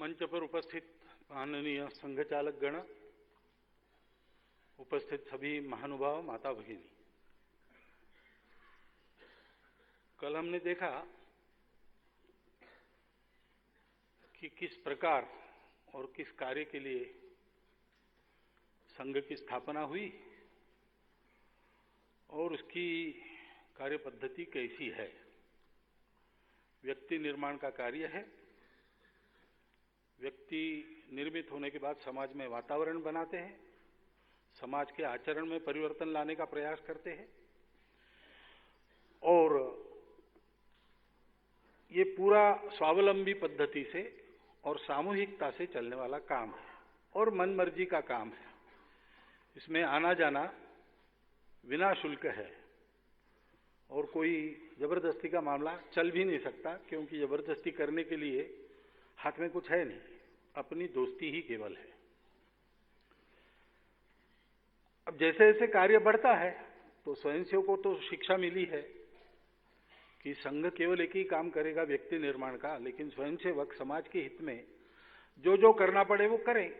मंच पर उपस्थित माननीय संघ चालक गण, उपस्थित सभी महानुभाव, माता भगिनी, कल हमने देखा कि किस प्रकार और किस कार्य के लिए संघ की स्थापना हुई और उसकी कार्य पद्धति कैसी है। व्यक्ति निर्माण का कार्य है। व्यक्ति निर्मित होने के बाद समाज में वातावरण बनाते हैं, समाज के आचरण में परिवर्तन लाने का प्रयास करते हैं और ये पूरा स्वावलंबी पद्धति से और सामूहिकता से चलने वाला काम है और मन मर्जी का काम है। इसमें आना जाना बिना शुल्क है और कोई जबरदस्ती का मामला चल भी नहीं सकता, क्योंकि जबरदस्ती करने के लिए हाथ में कुछ है नहीं, अपनी दोस्ती ही केवल है। अब जैसे जैसे कार्य बढ़ता है तो स्वयंसेवकों को तो शिक्षा मिली है कि संघ केवल एक ही काम करेगा, व्यक्ति निर्माण का, लेकिन स्वयंसेवक समाज के हित में जो जो करना पड़े वो करें।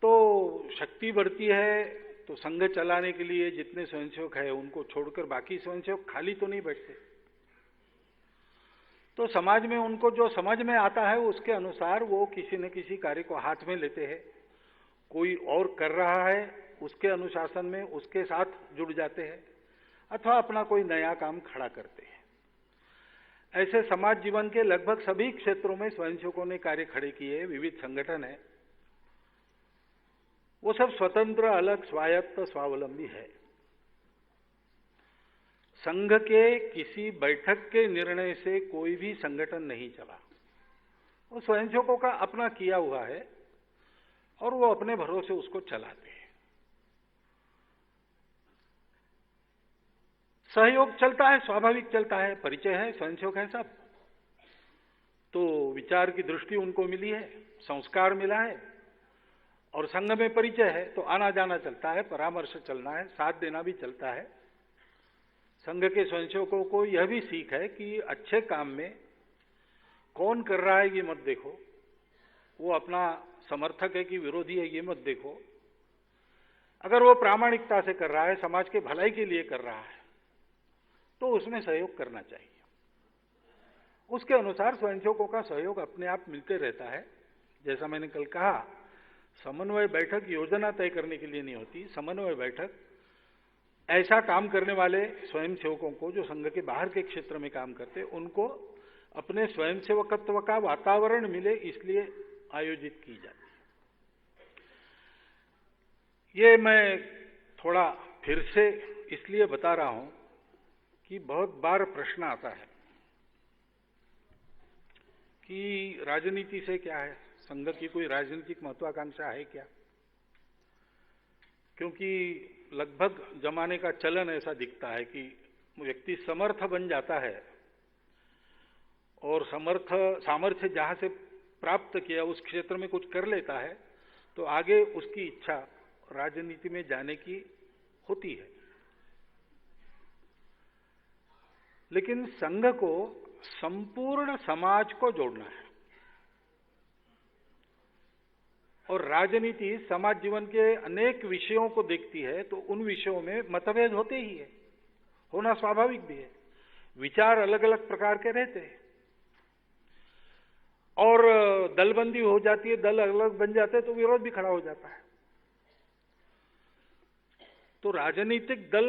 तो शक्ति बढ़ती है तो संघ चलाने के लिए जितने स्वयंसेवक है उनको छोड़कर बाकी स्वयंसेवक खाली तो नहीं बैठते। तो समाज में उनको जो समझ में आता है उसके अनुसार वो किसी न किसी कार्य को हाथ में लेते हैं। कोई और कर रहा है उसके अनुशासन में उसके साथ जुड़ जाते हैं अथवा अपना कोई नया काम खड़ा करते हैं। ऐसे समाज जीवन के लगभग सभी क्षेत्रों में स्वयंसेवकों ने कार्य खड़े किए। विविध संगठन है, वो सब स्वतंत्र, अलग, स्वायत्त, स्वावलंबी है। संघ के किसी बैठक के निर्णय से कोई भी संगठन नहीं चला। वो स्वयंसेवकों का अपना किया हुआ है और वो अपने भरोसे उसको चलाते हैं। सहयोग चलता है, स्वाभाविक चलता है, परिचय है, स्वयंसेवक है सब, तो विचार की दृष्टि उनको मिली है, संस्कार मिला है और संघ में परिचय है तो आना जाना चलता है, परामर्श चलना है, साथ देना भी चलता है। संघ के स्वयंसेवकों को यह भी सीख है कि अच्छे काम में कौन कर रहा है ये मत देखो, वो अपना समर्थक है कि विरोधी है ये मत देखो। अगर वो प्रामाणिकता से कर रहा है, समाज के भलाई के लिए कर रहा है, तो उसमें सहयोग करना चाहिए। उसके अनुसार स्वयंसेवकों का सहयोग अपने आप मिलते रहता है। जैसा मैंने कल कहा, समन्वय बैठक योजना तय करने के लिए नहीं होती। समन्वय बैठक ऐसा काम करने वाले स्वयंसेवकों को, जो संघ के बाहर के क्षेत्र में काम करते, उनको अपने स्वयंसेवकत्व का वातावरण मिले इसलिए आयोजित की जाती है। ये मैं थोड़ा फिर से इसलिए बता रहा हूं कि बहुत बार प्रश्न आता है कि राजनीति से क्या है, संघ की कोई राजनीतिक महत्वाकांक्षा है क्या? क्योंकि लगभग जमाने का चलन ऐसा दिखता है कि व्यक्ति समर्थ बन जाता है और सामर्थ्य जहां से प्राप्त किया उस क्षेत्र में कुछ कर लेता है तो आगे उसकी इच्छा राजनीति में जाने की होती है। लेकिन संघ को संपूर्ण समाज को जोड़ना है और राजनीति समाज जीवन के अनेक विषयों को देखती है, तो उन विषयों में मतभेद होते ही है, होना स्वाभाविक भी है। विचार अलग अलग प्रकार के रहते हैं और दलबंदी हो जाती है, दल अलग बन जाते हैं तो विरोध भी खड़ा हो जाता है। तो राजनीतिक दल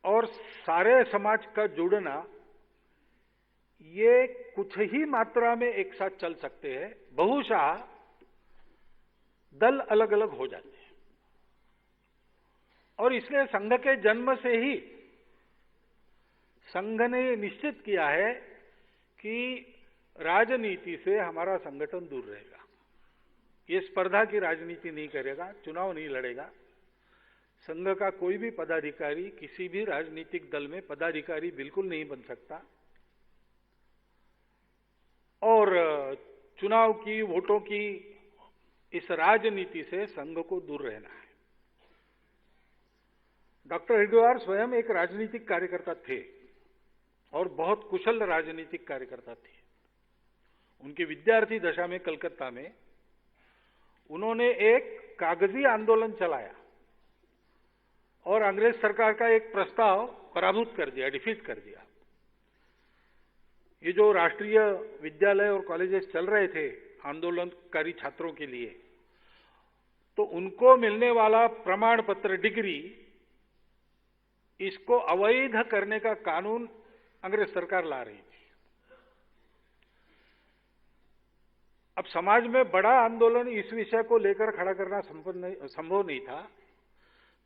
और सारे समाज का जुड़ना ये कुछ ही मात्रा में एक साथ चल सकते हैं, बहुशः दल अलग अलग हो जाते हैं। और इसलिए संघ के जन्म से ही संघ ने निश्चित किया है कि राजनीति से हमारा संगठन दूर रहेगा। ये स्पर्धा की राजनीति नहीं करेगा, चुनाव नहीं लड़ेगा। संघ का कोई भी पदाधिकारी किसी भी राजनीतिक दल में पदाधिकारी बिल्कुल नहीं बन सकता और चुनाव की, वोटों की इस राजनीति से संघ को दूर रहना है। डॉक्टर हेडगेवार स्वयं एक राजनीतिक कार्यकर्ता थे और बहुत कुशल राजनीतिक कार्यकर्ता थे। उनकी विद्यार्थी दशा में कलकत्ता में उन्होंने एक कागजी आंदोलन चलाया और अंग्रेज सरकार का एक प्रस्ताव पराभूत कर दिया, डिफीट कर दिया। ये जो राष्ट्रीय विद्यालय और कॉलेजेस चल रहे थे आंदोलनकारी छात्रों के लिए, तो उनको मिलने वाला प्रमाण पत्र, डिग्री, इसको अवैध करने का कानून अंग्रेज सरकार ला रही थी। अब समाज में बड़ा आंदोलन इस विषय को लेकर खड़ा करना संभव नहीं था,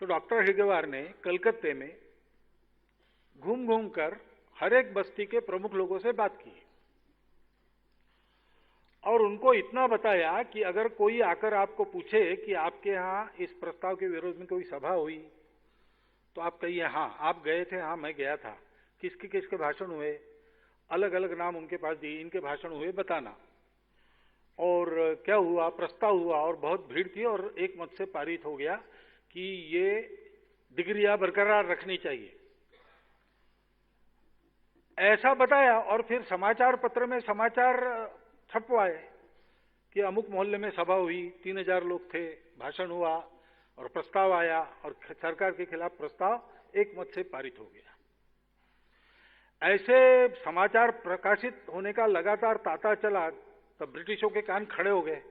तो डॉक्टर हेडगेवार ने कलकत्ते में घूम घूम कर हर एक बस्ती के प्रमुख लोगों से बात की और उनको इतना बताया कि अगर कोई आकर आपको पूछे कि आपके यहाँ इस प्रस्ताव के विरोध में कोई सभा हुई, तो आप कहिए हाँ आप गए थे, हाँ मैं गया था, किसके किसके भाषण हुए, अलग अलग नाम उनके पास दिए, इनके भाषण हुए, बताना और क्या हुआ, प्रस्ताव हुआ और बहुत भीड़ थी और एक मत से पारित हो गया कि ये डिग्रियां बरकरार रखनी चाहिए, ऐसा बताया। और फिर समाचार पत्र में समाचार छपवाए कि अमुक मोहल्ले में सभा हुई, 3000 लोग थे, भाषण हुआ और प्रस्ताव आया और सरकार के खिलाफ प्रस्ताव एक मत से पारित हो गया। ऐसे समाचार प्रकाशित होने का लगातार तांता चला, तब ब्रिटिशों के कान खड़े हो गए।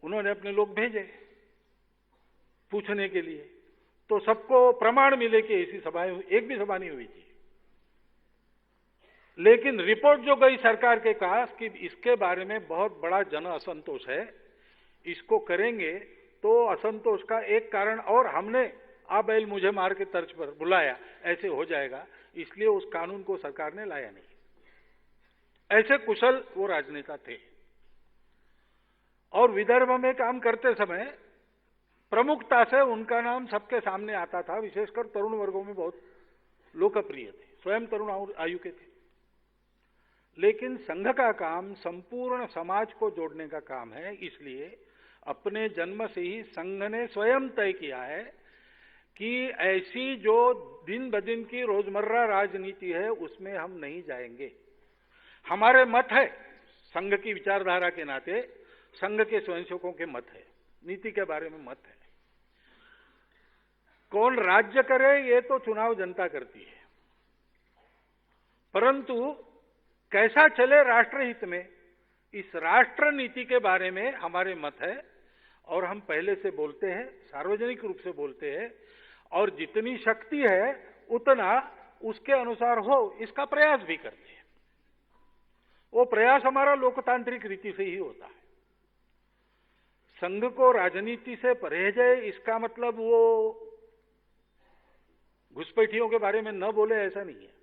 उन्होंने अपने लोग भेजे पूछने के लिए, तो सबको प्रमाण मिले कि ऐसी सभाएं, एक भी सभा नहीं हुई थी। लेकिन रिपोर्ट जो गई सरकार के पास कि इसके बारे में बहुत बड़ा जन असंतोष है, इसको करेंगे तो असंतोष का एक कारण, और हमने आ बैल मुझे मार के तर्ज पर बुलाया, ऐसे हो जाएगा, इसलिए उस कानून को सरकार ने लाया नहीं। ऐसे कुशल वो राजनेता थे। और विदर्भ में काम करते समय प्रमुखता से उनका नाम सबके सामने आता था, विशेषकर तरुण वर्गों में बहुत लोकप्रिय थे, स्वयं तरुण आयु के थे। लेकिन संघ का काम संपूर्ण समाज को जोड़ने का काम है, इसलिए अपने जन्म से ही संघ ने स्वयं तय किया है कि ऐसी जो दिन ब दिन की रोजमर्रा राजनीति है उसमें हम नहीं जाएंगे। हमारे मत है, संघ की विचारधारा के नाते संघ के स्वयंसेवकों के मत है, नीति के बारे में मत है। कौन राज्य करे ये तो चुनाव जनता करती है, परंतु कैसा चले राष्ट्रहित में, इस राष्ट्र नीति के बारे में हमारे मत है और हम पहले से बोलते हैं, सार्वजनिक रूप से बोलते हैं, और जितनी शक्ति है उतना उसके अनुसार हो इसका प्रयास भी करते हैं। वो प्रयास हमारा लोकतांत्रिक रीति से ही होता है। संघ को राजनीति से परहेज है, इसका मतलब वो घुसपैठियों के बारे में न बोले, ऐसा नहीं है।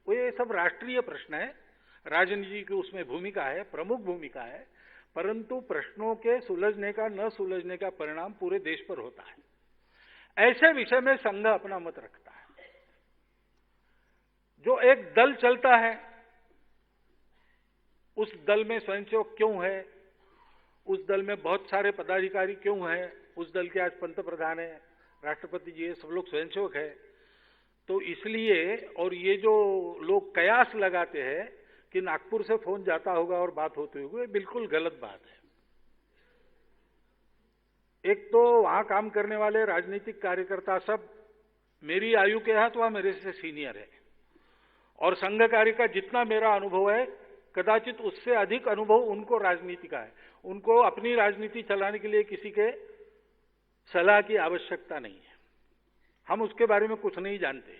वो ये सब राष्ट्रीय प्रश्न है, राजनीति की उसमें भूमिका है, प्रमुख भूमिका है, परंतु प्रश्नों के सुलझने का न सुलझने का परिणाम पूरे देश पर होता है। ऐसे विषय में संघ अपना मत रखता है। जो एक दल चलता है, उस दल में स्वयंसेवक क्यों है, उस दल में बहुत सारे पदाधिकारी क्यों हैं, उस दल के आज पंत प्रधान है, राष्ट्रपति जी है, सब लोग स्वयंसेवक है। तो इसलिए, और ये जो लोग कयास लगाते हैं कि नागपुर से फोन जाता होगा और बात होते हुए, बिल्कुल गलत बात है। एक तो वहां काम करने वाले राजनीतिक कार्यकर्ता सब मेरी आयु के हैं, तो वह मेरे से सीनियर है, और संघ कार्य का जितना मेरा अनुभव है कदाचित उससे अधिक अनुभव उनको राजनीति का है। उनको अपनी राजनीति चलाने के लिए किसी के सलाह की आवश्यकता नहीं है। हम उसके बारे में कुछ नहीं जानते,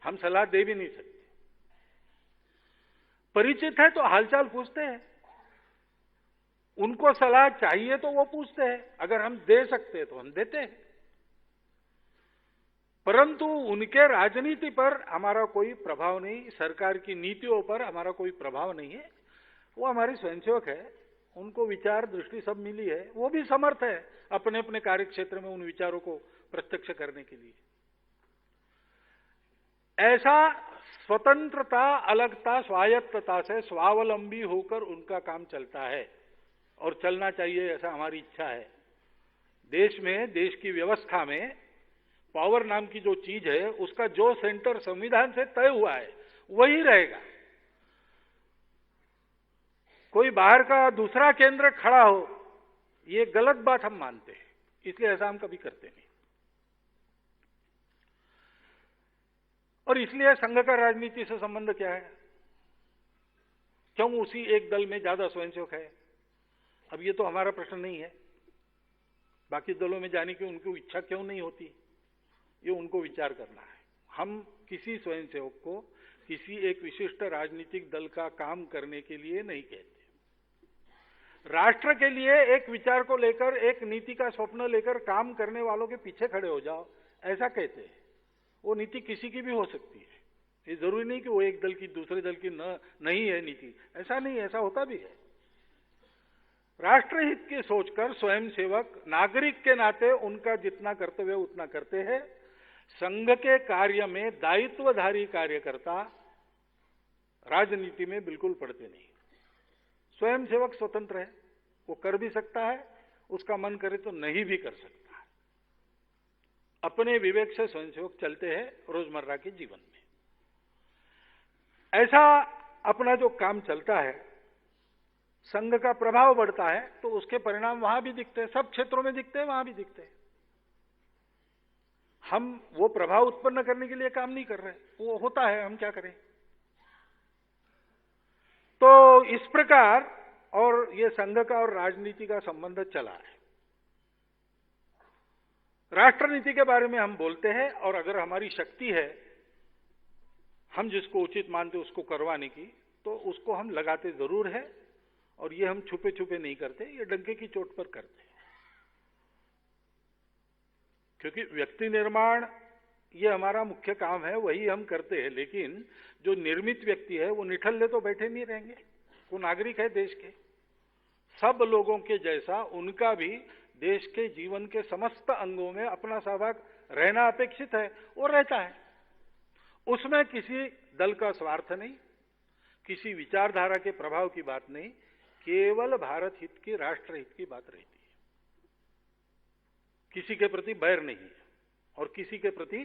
हम सलाह दे भी नहीं सकते। परिचित है तो हालचाल पूछते हैं, उनको सलाह चाहिए तो वो पूछते हैं, अगर हम दे सकते हैं तो हम देते हैं, परंतु उनके राजनीति पर हमारा कोई प्रभाव नहीं, सरकार की नीतियों पर हमारा कोई प्रभाव नहीं है। वो हमारे स्वयंसेवक है, उनको विचार दृष्टि सब मिली है, वो भी समर्थ है अपने अपने कार्य क्षेत्र में उन विचारों को प्रत्यक्ष करने के लिए। ऐसा स्वतंत्रता, अलगता, स्वायत्तता से स्वावलंबी होकर उनका काम चलता है और चलना चाहिए, ऐसा हमारी इच्छा है। देश में, देश की व्यवस्था में पावर नाम की जो चीज है उसका जो सेंटर संविधान से तय हुआ है वही रहेगा। कोई बाहर का दूसरा केंद्र खड़ा हो, ये गलत बात हम मानते हैं, इसलिए ऐसा हम कभी करते नहीं। और इसलिए संघ का राजनीति से संबंध क्या है? क्यों उसी एक दल में ज्यादा स्वयंसेवक है? अब ये तो हमारा प्रश्न नहीं है। बाकी दलों में जाने की उनको इच्छा क्यों नहीं होती, ये उनको विचार करना है। हम किसी स्वयंसेवक को किसी एक विशिष्ट राजनीतिक दल का काम करने के लिए नहीं कहते। राष्ट्र के लिए एक विचार को लेकर, एक नीति का स्वप्न लेकर काम करने वालों के पीछे खड़े हो जाओ, ऐसा कहते हैं। वो नीति किसी की भी हो सकती है, ये जरूरी नहीं कि वो एक दल की दूसरे दल की नहीं है नीति, ऐसा नहीं, ऐसा होता भी है। राष्ट्रहित की सोचकर स्वयंसेवक नागरिक के नाते उनका जितना कर्तव्य उतना करते हैं। संघ के कार्य में दायित्वधारी कार्यकर्ता राजनीति में बिल्कुल पड़ते नहीं। स्वयंसेवक स्वतंत्र है, वो कर भी सकता है, उसका मन करे तो नहीं भी कर सकता है। अपने विवेक से स्वयंसेवक चलते हैं रोजमर्रा के जीवन में। ऐसा अपना जो काम चलता है, संघ का प्रभाव बढ़ता है, तो उसके परिणाम वहां भी दिखते हैं, सब क्षेत्रों में दिखते हैं, वहां भी दिखते हैं। हम वो प्रभाव उत्पन्न करने के लिए काम नहीं कर रहे, वो होता है, हम क्या करें। तो इस प्रकार और ये संघ का और राजनीति का संबंध चला है। राष्ट्र नीति के बारे में हम बोलते हैं, और अगर हमारी शक्ति है, हम जिसको उचित मानते उसको करवाने की, तो उसको हम लगाते जरूर है। और ये हम छुपे छुपे नहीं करते, ये डंके की चोट पर करते हैं। क्योंकि व्यक्ति निर्माण ये हमारा मुख्य काम है, वही हम करते हैं। लेकिन जो निर्मित व्यक्ति है वो निठल्ले तो बैठे नहीं रहेंगे। वो नागरिक है देश के, सब लोगों के जैसा उनका भी देश के जीवन के समस्त अंगों में अपना सहभाग रहना अपेक्षित है, वो रहता है। उसमें किसी दल का स्वार्थ नहीं, किसी विचारधारा के प्रभाव की बात नहीं, केवल भारत हित की, राष्ट्र हित की बात रहती है। किसी के प्रति बैर नहीं है और किसी के प्रति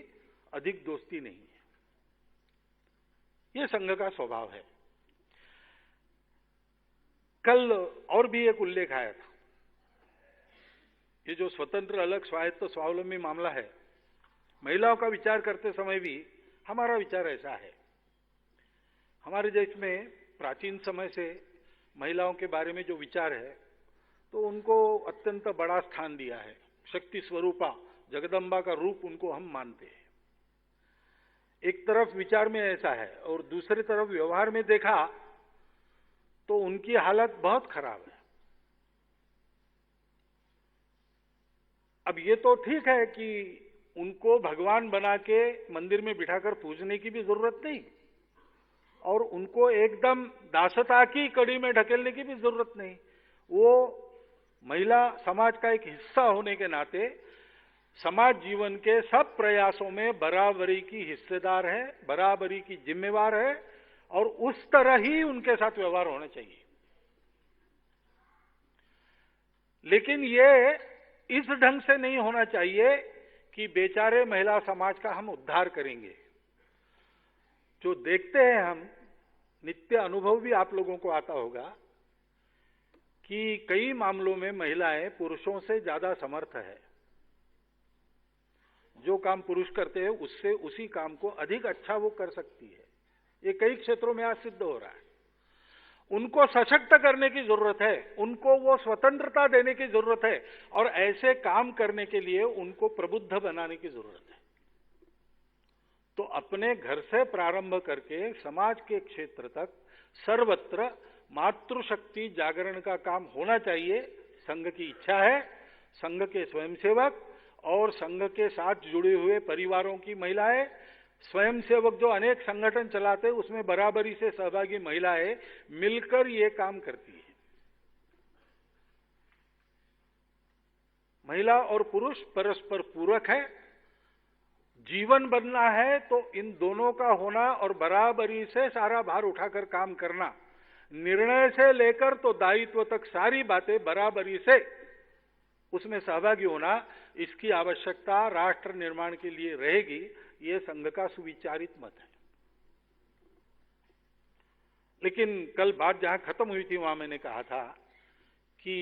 अधिक दोस्ती नहीं है। यह संघ का स्वभाव है। कल और भी एक उल्लेख आया था, ये जो स्वतंत्र, अलग, स्वायत्त, स्वावलंबी मामला है, महिलाओं का विचार करते समय भी हमारा विचार ऐसा है। हमारे देश में प्राचीन समय से महिलाओं के बारे में जो विचार है, तो उनको अत्यंत बड़ा स्थान दिया है। शक्ति स्वरूपा, जगदम्बा का रूप उनको हम मानते हैं। एक तरफ विचार में ऐसा है, और दूसरी तरफ व्यवहार में देखा तो उनकी हालत बहुत खराब है। अब ये तो ठीक है कि उनको भगवान बना के मंदिर में बिठाकर पूजने की भी जरूरत नहीं, और उनको एकदम दासता की कड़ी में ढकेलने की भी जरूरत नहीं। वो महिला समाज का एक हिस्सा होने के नाते समाज जीवन के सब प्रयासों में बराबरी की हिस्सेदार है, बराबरी की जिम्मेवार है, और उस तरह ही उनके साथ व्यवहार होना चाहिए। लेकिन ये इस ढंग से नहीं होना चाहिए कि बेचारे महिला समाज का हम उद्धार करेंगे। जो देखते हैं हम, नित्य अनुभव भी आप लोगों को आता होगा कि कई मामलों में महिलाएं पुरुषों से ज्यादा समर्थ है। जो काम पुरुष करते हैं उससे उसी काम को अधिक अच्छा वो कर सकती है। ये कई क्षेत्रों में आज सिद्ध हो रहा है। उनको सशक्त करने की जरूरत है, उनको वो स्वतंत्रता देने की जरूरत है, और ऐसे काम करने के लिए उनको प्रबुद्ध बनाने की जरूरत है। तो अपने घर से प्रारंभ करके समाज के क्षेत्र तक सर्वत्र मातृशक्ति जागरण का काम होना चाहिए। संघ की इच्छा है, संघ के स्वयंसेवक और संघ के साथ जुड़े हुए परिवारों की महिलाएं, स्वयंसेवक जो अनेक संगठन चलाते हैं उसमें बराबरी से सहभागी महिलाएं मिलकर ये काम करती है। महिला और पुरुष परस्पर पूरक है। जीवन बनना है तो इन दोनों का होना और बराबरी से सारा भार उठाकर काम करना, निर्णय से लेकर तो दायित्व तक सारी बातें बराबरी से उसमें सहभागी होना, इसकी आवश्यकता राष्ट्र निर्माण के लिए रहेगी। ये संघ का सुविचारित मत है। लेकिन कल बात जहां खत्म हुई थी वहां मैंने कहा था कि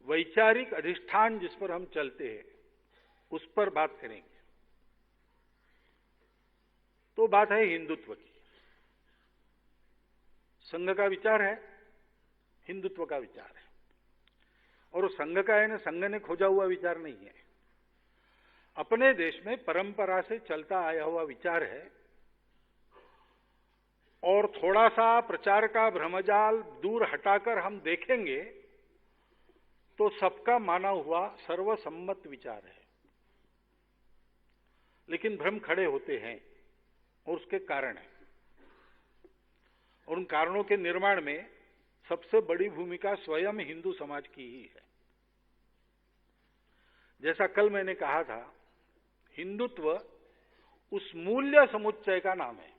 वैचारिक अधिष्ठान जिस पर हम चलते हैं उस पर बात करेंगे। तो बात है हिंदुत्व की। संघ का विचार है, हिंदुत्व का विचार है, और संघ का है ना, संघ ने खोजा हुआ विचार नहीं है, अपने देश में परंपरा से चलता आया हुआ विचार है। और थोड़ा सा प्रचार का भ्रमजाल दूर हटाकर हम देखेंगे तो सबका माना हुआ सर्वसम्मत विचार है। लेकिन भ्रम खड़े होते हैं और उसके कारण है, और उन कारणों के निर्माण में सबसे बड़ी भूमिका स्वयं हिंदू समाज की ही है। जैसा कल मैंने कहा था, हिंदुत्व उस मूल्य समुच्चय का नाम है।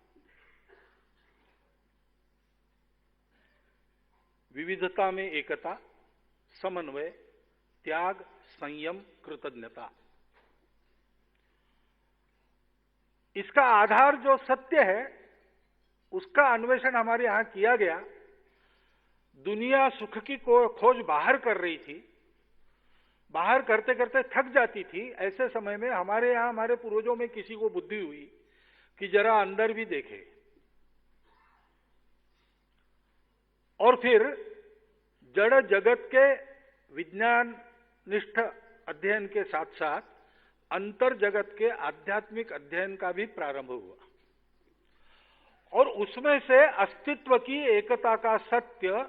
विविधता में एकता, समन्वय, त्याग, संयम, कृतज्ञता, इसका आधार जो सत्य है उसका अन्वेषण हमारे यहां किया गया। दुनिया सुख की खोज बाहर कर रही थी, बाहर करते करते थक जाती थी। ऐसे समय में हमारे यहां हमारे पूर्वजों में किसी को बुद्धि हुई कि जरा अंदर भी देखे, और फिर जड़ जगत के विज्ञान निष्ठ अध्ययन के साथ साथ अंतर जगत के आध्यात्मिक अध्ययन का भी प्रारंभ हुआ, और उसमें से अस्तित्व की एकता का सत्य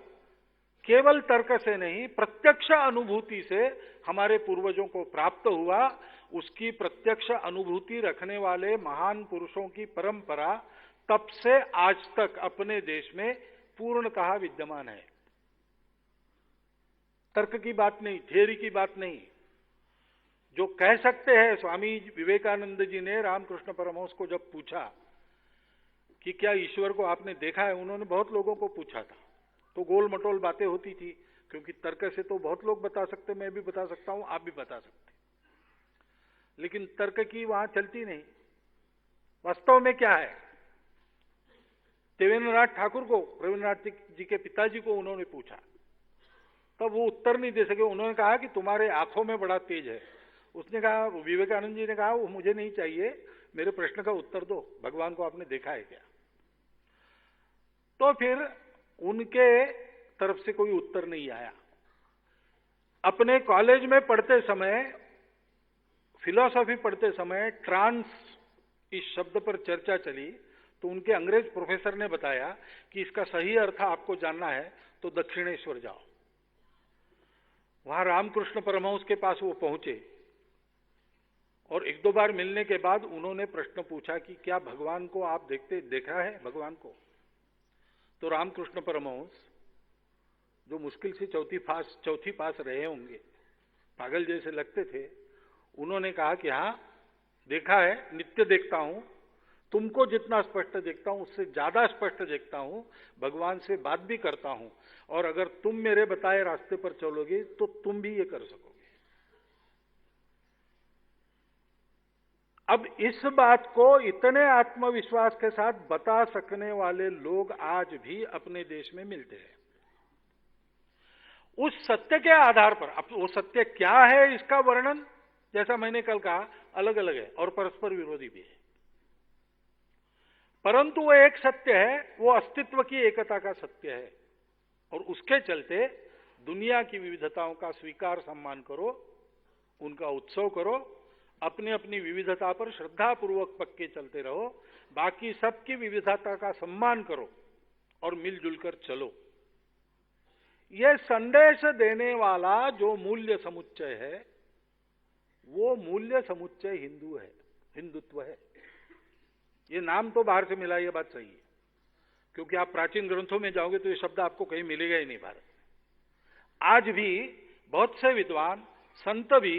केवल तर्क से नहीं, प्रत्यक्ष अनुभूति से हमारे पूर्वजों को प्राप्त हुआ। उसकी प्रत्यक्ष अनुभूति रखने वाले महान पुरुषों की परंपरा तब से आज तक अपने देश में पूर्णतः विद्यमान है। तर्क की बात नहीं, थियरी की बात नहीं। जो कह सकते हैं, स्वामी विवेकानंद जी ने रामकृष्ण परमहंस को जब पूछा कि क्या ईश्वर को आपने देखा है, उन्होंने बहुत लोगों को पूछा था, तो गोल मटोल बातें होती थी, क्योंकि तर्क से तो बहुत लोग बता सकते, मैं भी बता सकता हूं, आप भी बता सकते, लेकिन तर्क की वहां चलती नहीं। वास्तव में क्या है? देवेंद्रनाथ ठाकुर को, रविन्द्रनाथ जी के पिताजी को उन्होंने पूछा, तब वो उत्तर नहीं दे सके। उन्होंने कहा कि तुम्हारे आंखों में बड़ा तेज है। उसने कहा, विवेकानंद जी ने कहा, वो मुझे नहीं चाहिए, मेरे प्रश्न का उत्तर दो, भगवान को आपने देखा है क्या? तो फिर उनके तरफ से कोई उत्तर नहीं आया। अपने कॉलेज में पढ़ते समय, फिलॉसफी पढ़ते समय ट्रांस इस शब्द पर चर्चा चली, तो उनके अंग्रेज प्रोफेसर ने बताया कि इसका सही अर्थ आपको जानना है तो दक्षिणेश्वर जाओ। वहां रामकृष्ण परमहंस के पास वो पहुंचे, और एक दो बार मिलने के बाद उन्होंने प्रश्न पूछा कि क्या भगवान को आप देखा है भगवान को? तो रामकृष्ण परमहंस, जो मुश्किल से चौथी पास रहे होंगे, पागल जैसे लगते थे, उन्होंने कहा कि हाँ देखा है, नित्य देखता हूं, तुमको जितना स्पष्ट देखता हूं उससे ज्यादा स्पष्ट देखता हूं, भगवान से बात भी करता हूं, और अगर तुम मेरे बताए रास्ते पर चलोगे तो तुम भी ये कर सकोगे। अब इस बात को इतने आत्मविश्वास के साथ बता सकने वाले लोग आज भी अपने देश में मिलते हैं। उस सत्य के आधार पर, अब वो सत्य क्या है इसका वर्णन, जैसा मैंने कल कहा, अलग अलग है और परस्पर विरोधी भी है, परंतु वो एक सत्य है, वो अस्तित्व की एकता का सत्य है। और उसके चलते दुनिया की विविधताओं का स्वीकार सम्मान करो, उनका उत्सव करो, अपनी अपनी विविधता पर श्रद्धापूर्वक पक्के चलते रहो, बाकी सबकी विविधता का सम्मान करो और मिलजुल कर चलो। यह संदेश देने वाला जो मूल्य समुच्चय है, वो मूल्य समुच्चय हिंदू है, हिंदुत्व है। ये नाम तो बाहर से मिला, ये बात सही है, क्योंकि आप प्राचीन ग्रंथों में जाओगे तो ये शब्द आपको कहीं मिलेगा ही नहीं भारत में। आज भी बहुत से विद्वान संत भी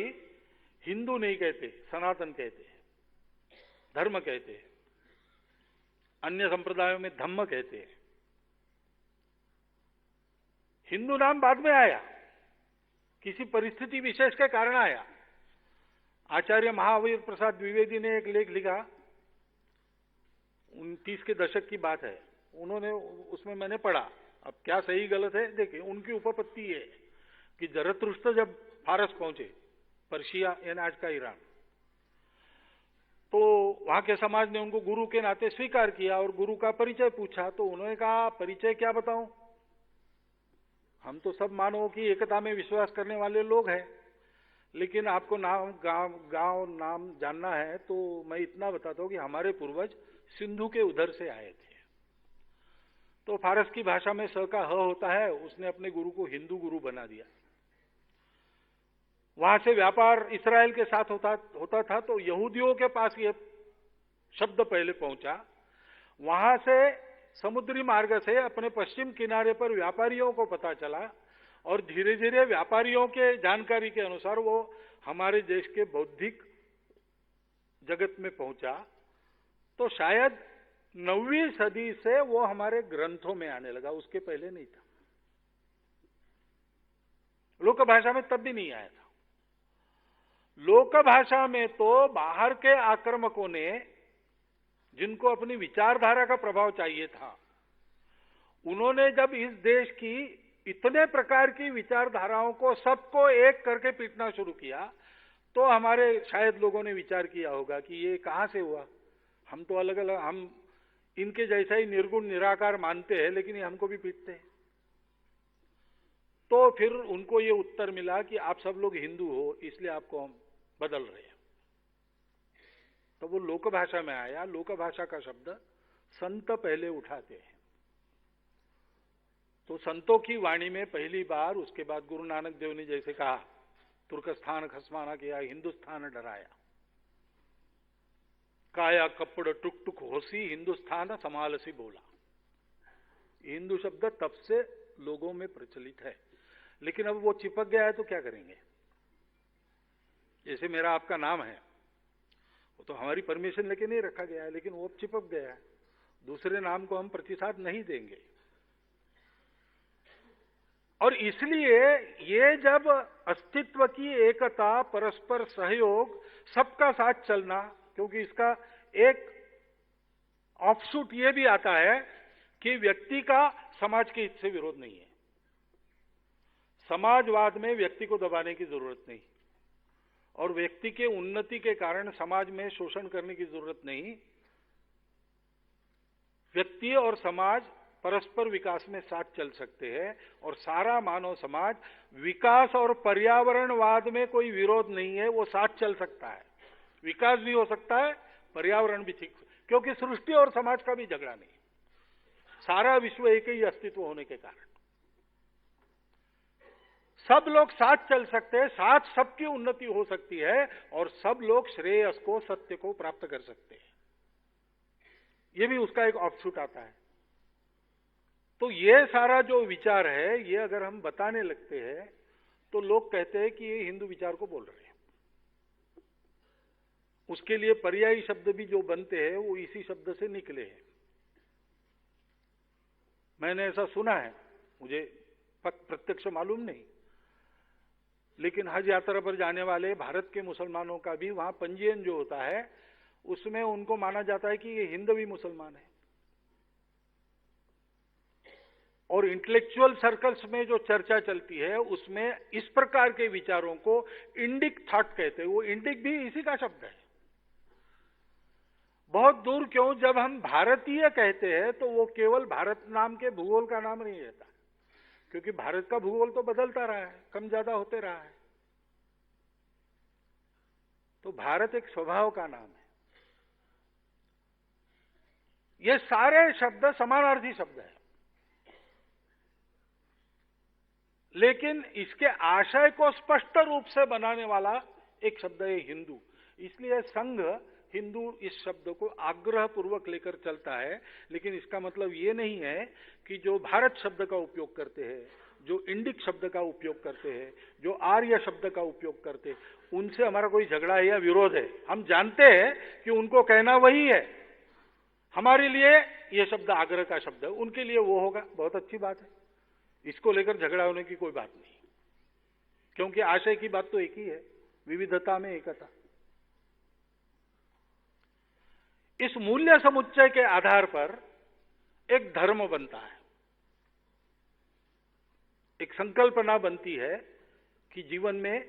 हिंदू नहीं कहते, सनातन कहते हैं, धर्म कहते हैं, अन्य संप्रदायों में धम्म कहते हैं। हिंदू नाम बाद में आया, किसी परिस्थिति विशेष के कारण आया। आचार्य महावीर प्रसाद द्विवेदी ने एक लेख लिखा, 29 के दशक की बात है, उन्होंने उसमें मैंने पढ़ा, अब क्या सही गलत है देखिए, उनकी उपपत्ति ये है कि जरतुश्त जब फारस पहुंचे, पर्शिया यानी आज का ईरान, तो वहां के समाज ने उनको गुरु के नाते स्वीकार किया और गुरु का परिचय पूछा, तो उन्होंने कहा परिचय क्या बताऊं, हम तो सब मानवों की एकता में विश्वास करने वाले लोग हैं, लेकिन आपको नाम गांव नाम जानना है तो मैं इतना बताता हूं कि हमारे पूर्वज सिंधु के उधर से आए थे। तो फारस की भाषा में स का ह होता है, उसने अपने गुरु को हिंदू गुरु बना दिया। वहां से व्यापार इस्राएल के साथ होता था, तो यहूदियों के पास ये शब्द पहले पहुंचा, वहां से समुद्री मार्ग से अपने पश्चिम किनारे पर व्यापारियों को पता चला और धीरे धीरे व्यापारियों के जानकारी के अनुसार वो हमारे देश के बौद्धिक जगत में पहुंचा। तो शायद 9वीं सदी से वो हमारे ग्रंथों में आने लगा, उसके पहले नहीं था। लोक भाषा में तब भी नहीं आया था। लोक भाषा में तो बाहर के आक्रमकों ने, जिनको अपनी विचारधारा का प्रभाव चाहिए था, उन्होंने जब इस देश की इतने प्रकार की विचारधाराओं को सबको एक करके पीटना शुरू किया, तो हमारे शायद लोगों ने विचार किया होगा कि ये कहां से हुआ, हम तो अलग अलग, हम इनके जैसा ही निर्गुण निराकार मानते हैं, लेकिन ये हमको भी पीटते हैं। तो फिर उनको ये उत्तर मिला कि आप सब लोग हिंदू हो, इसलिए आपको हम बदल रहे हैं। तो वो लोक भाषा में आया। लोक भाषा का शब्द संत पहले उठाते हैं, तो संतों की वाणी में पहली बार, उसके बाद गुरु नानक देव ने जैसे कहा, तुर्कस्तान खसमाना किया, हिंदुस्तान डराया, काया कपड़ टुक टुक होसी, हिंदुस्तान समालसी बोला। हिंदू शब्द तब से लोगों में प्रचलित है, लेकिन अब वो चिपक गया है तो क्या करेंगे। जैसे मेरा आपका नाम है, वो तो हमारी परमिशन लेके नहीं रखा गया है, लेकिन वो चिपक गया है, दूसरे नाम को हम प्रतिसाद नहीं देंगे। और इसलिए ये जब अस्तित्व की एकता, परस्पर सहयोग, सबका साथ चलना, क्योंकि इसका एक ऑफशूट ये भी आता है कि व्यक्ति का समाज के हित से विरोध नहीं है। समाजवाद में व्यक्ति को दबाने की जरूरत नहीं, और व्यक्ति के उन्नति के कारण समाज में शोषण करने की जरूरत नहीं। व्यक्ति और समाज परस्पर विकास में साथ चल सकते हैं, और सारा मानव समाज विकास और पर्यावरणवाद में कोई विरोध नहीं है, वो साथ चल सकता है। विकास भी हो सकता है, पर्यावरण भी ठीक, क्योंकि सृष्टि और समाज का भी झगड़ा नहीं, सारा विश्व एक ही अस्तित्व होने के कारण सब लोग साथ चल सकते हैं, साथ सबकी उन्नति हो सकती है, और सब लोग श्रेयस को, सत्य को प्राप्त कर सकते हैं। ये भी उसका एक ऑफशूट आता है। तो ये सारा जो विचार है, ये अगर हम बताने लगते हैं तो लोग कहते हैं कि ये हिंदू विचार को बोल रहे हैं। उसके लिए पर्यायी शब्द भी जो बनते हैं वो इसी शब्द से निकले हैं। मैंने ऐसा सुना है, मुझे प्रत्यक्ष मालूम नहीं, लेकिन हज यात्रा पर जाने वाले भारत के मुसलमानों का भी वहां पंजीयन जो होता है, उसमें उनको माना जाता है कि ये हिंदवी मुसलमान है। और इंटेलेक्चुअल सर्कल्स में जो चर्चा चलती है, उसमें इस प्रकार के विचारों को इंडिक थॉट कहते हैं। वो इंडिक भी इसी का शब्द है। बहुत दूर क्यों, जब हम भारतीय कहते हैं तो वो केवल भारत नाम के भूगोल का नाम नहीं रहता, क्योंकि भारत का भूगोल तो बदलता रहा है, कम ज्यादा होते रहा है। तो भारत एक स्वभाव का नाम है। ये सारे शब्द समानार्थी शब्द है, लेकिन इसके आशय को स्पष्ट रूप से बनाने वाला एक शब्द है हिंदू। इसलिए संघ हिंदू इस शब्द को आग्रह पूर्वक लेकर चलता है, लेकिन इसका मतलब ये नहीं है कि जो भारत शब्द का उपयोग करते हैं, जो इंडिक शब्द का उपयोग करते हैं, जो आर्य शब्द का उपयोग करते हैं, उनसे हमारा कोई झगड़ा है या विरोध है। हम जानते हैं कि उनको कहना वही है। हमारे लिए यह शब्द आग्रह का शब्द है, उनके लिए वो होगा, बहुत अच्छी बात है। इसको लेकर झगड़ा होने की कोई बात नहीं, क्योंकि आशय की बात तो एक ही है, विविधता में एकता। इस मूल्य समुच्चय के आधार पर एक धर्म बनता है, एक संकल्पना बनती है कि जीवन में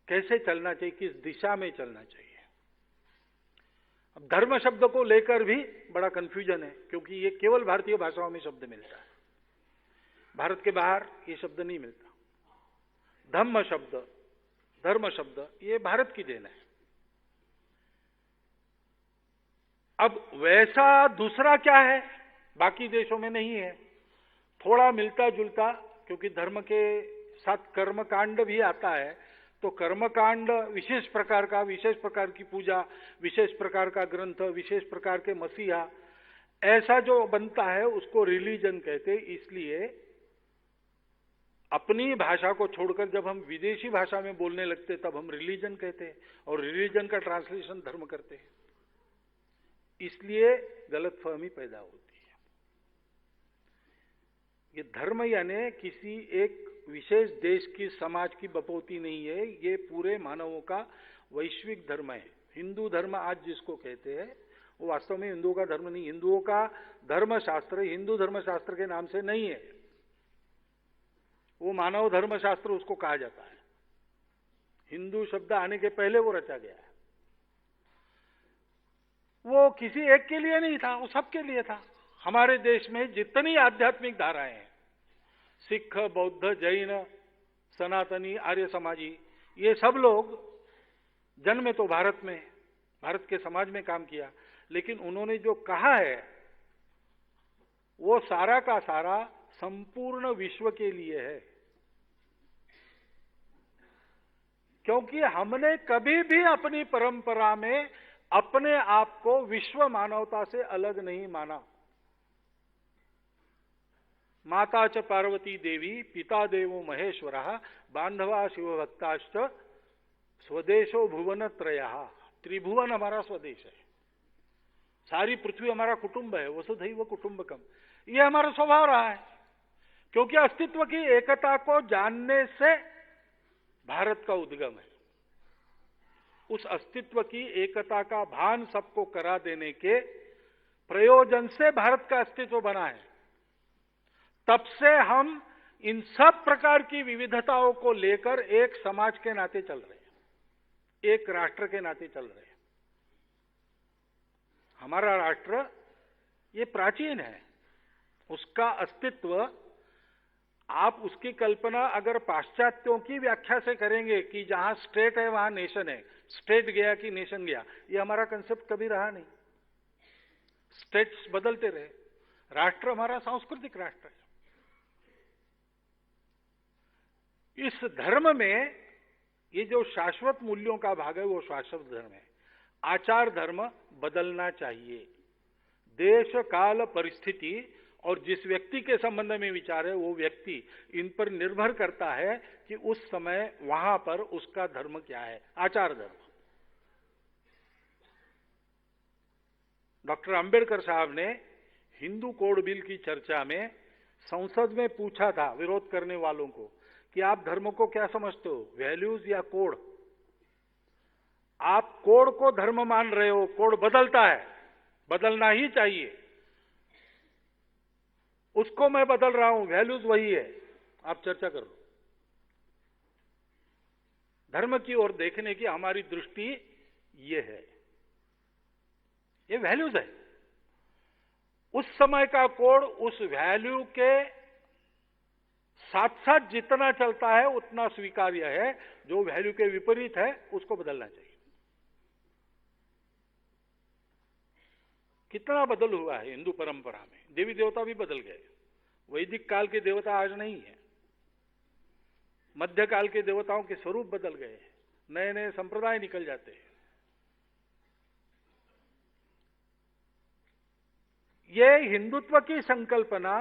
कैसे चलना चाहिए, किस दिशा में चलना चाहिए। अब धर्म शब्द को लेकर भी बड़ा कंफ्यूजन है, क्योंकि ये केवल भारतीय भाषाओं में शब्द मिलता है, भारत के बाहर ये शब्द नहीं मिलता। धम्म शब्द, धर्म शब्द ये भारत की देन है। अब वैसा दूसरा क्या है, बाकी देशों में नहीं है, थोड़ा मिलता जुलता, क्योंकि धर्म के साथ कर्मकांड भी आता है, तो कर्मकांड विशेष प्रकार का, विशेष प्रकार की पूजा, विशेष प्रकार का ग्रंथ, विशेष प्रकार के मसीहा, ऐसा जो बनता है उसको रिलीजन कहते। इसलिए अपनी भाषा को छोड़कर जब हम विदेशी भाषा में बोलने लगते तब हम रिलीजन कहते हैं, और रिलीजन का ट्रांसलेशन धर्म करते हैं। इसलिए गलतफहमी पैदा होती है। ये धर्म यानी किसी एक विशेष देश की, समाज की बपौती नहीं है, ये पूरे मानवों का वैश्विक धर्म है। हिंदू धर्म आज जिसको कहते हैं वो वास्तव में हिंदुओं का धर्म नहीं, हिंदुओं का धर्मशास्त्र हिंदू धर्मशास्त्र के नाम से नहीं है, वो मानव धर्मशास्त्र उसको कहा जाता है। हिंदू शब्द आने के पहले वो रचा गया है। वो किसी एक के लिए नहीं था, वो सबके लिए था। हमारे देश में जितनी आध्यात्मिक धाराएं हैं, सिख, बौद्ध, जैन, सनातनी, आर्य समाजी, ये सब लोग जन्मे तो भारत में, भारत के समाज में काम किया, लेकिन उन्होंने जो कहा है वो सारा का सारा संपूर्ण विश्व के लिए है। क्योंकि हमने कभी भी अपनी परंपरा में अपने आप को विश्व मानवता से अलग नहीं माना। माता च पार्वती देवी, पिता देवो महेश्वरः, बांधवा शिव भक्ताश्च, स्वदेशो भुवन त्रयः। त्रिभुवन हमारा स्वदेश है, सारी पृथ्वी हमारा कुटुंब है, वसुधैव कुटुंबकम, ये हमारा स्वभाव रहा है। क्योंकि अस्तित्व की एकता को जानने से भारत का उद्गम है। उस अस्तित्व की एकता का भान सबको करा देने के प्रयोजन से भारत का अस्तित्व बना है। तब से हम इन सब प्रकार की विविधताओं को लेकर एक समाज के नाते चल रहे हैं, एक राष्ट्र के नाते चल रहे हैं। हमारा राष्ट्र ये प्राचीन है, उसका अस्तित्व, आप उसकी कल्पना अगर पाश्चात्यों की व्याख्या से करेंगे कि जहां स्टेट है वहां नेशन है, स्टेट गया कि नेशन गया, ये हमारा कंसेप्ट कभी रहा नहीं। स्टेट्स बदलते रहे, राष्ट्र हमारा सांस्कृतिक राष्ट्र है। इस धर्म में ये जो शाश्वत मूल्यों का भाग है वो शाश्वत धर्म है। आचार धर्म बदलना चाहिए, देश काल परिस्थिति और जिस व्यक्ति के संबंध में विचार है वो व्यक्ति, इन पर निर्भर करता है कि उस समय वहां पर उसका धर्म क्या है, आचार धर्म। डॉक्टर अंबेडकर साहब ने हिंदू कोड बिल की चर्चा में संसद में पूछा था विरोध करने वालों को कि आप धर्म को क्या समझते हो, वैल्यूज या कोड? आप कोड को धर्म मान रहे हो, कोड बदलता है, बदलना ही चाहिए, उसको मैं बदल रहा हूं, वैल्यूज वही है, आप चर्चा करो। धर्म की ओर देखने की हमारी दृष्टि ये है, ये वैल्यूज है। उस समय का कोड उस वैल्यू के साथ साथ जितना चलता है उतना स्वीकार्य है, जो वैल्यू के विपरीत है उसको बदलना चाहिए। कितना बदल हुआ है हिंदू परंपरा में, देवी देवता भी बदल गए। वैदिक काल के देवता आज नहीं है, मध्यकाल के देवताओं के स्वरूप बदल गए, नए नए संप्रदाय निकल जाते हैं। ये हिंदुत्व की संकल्पना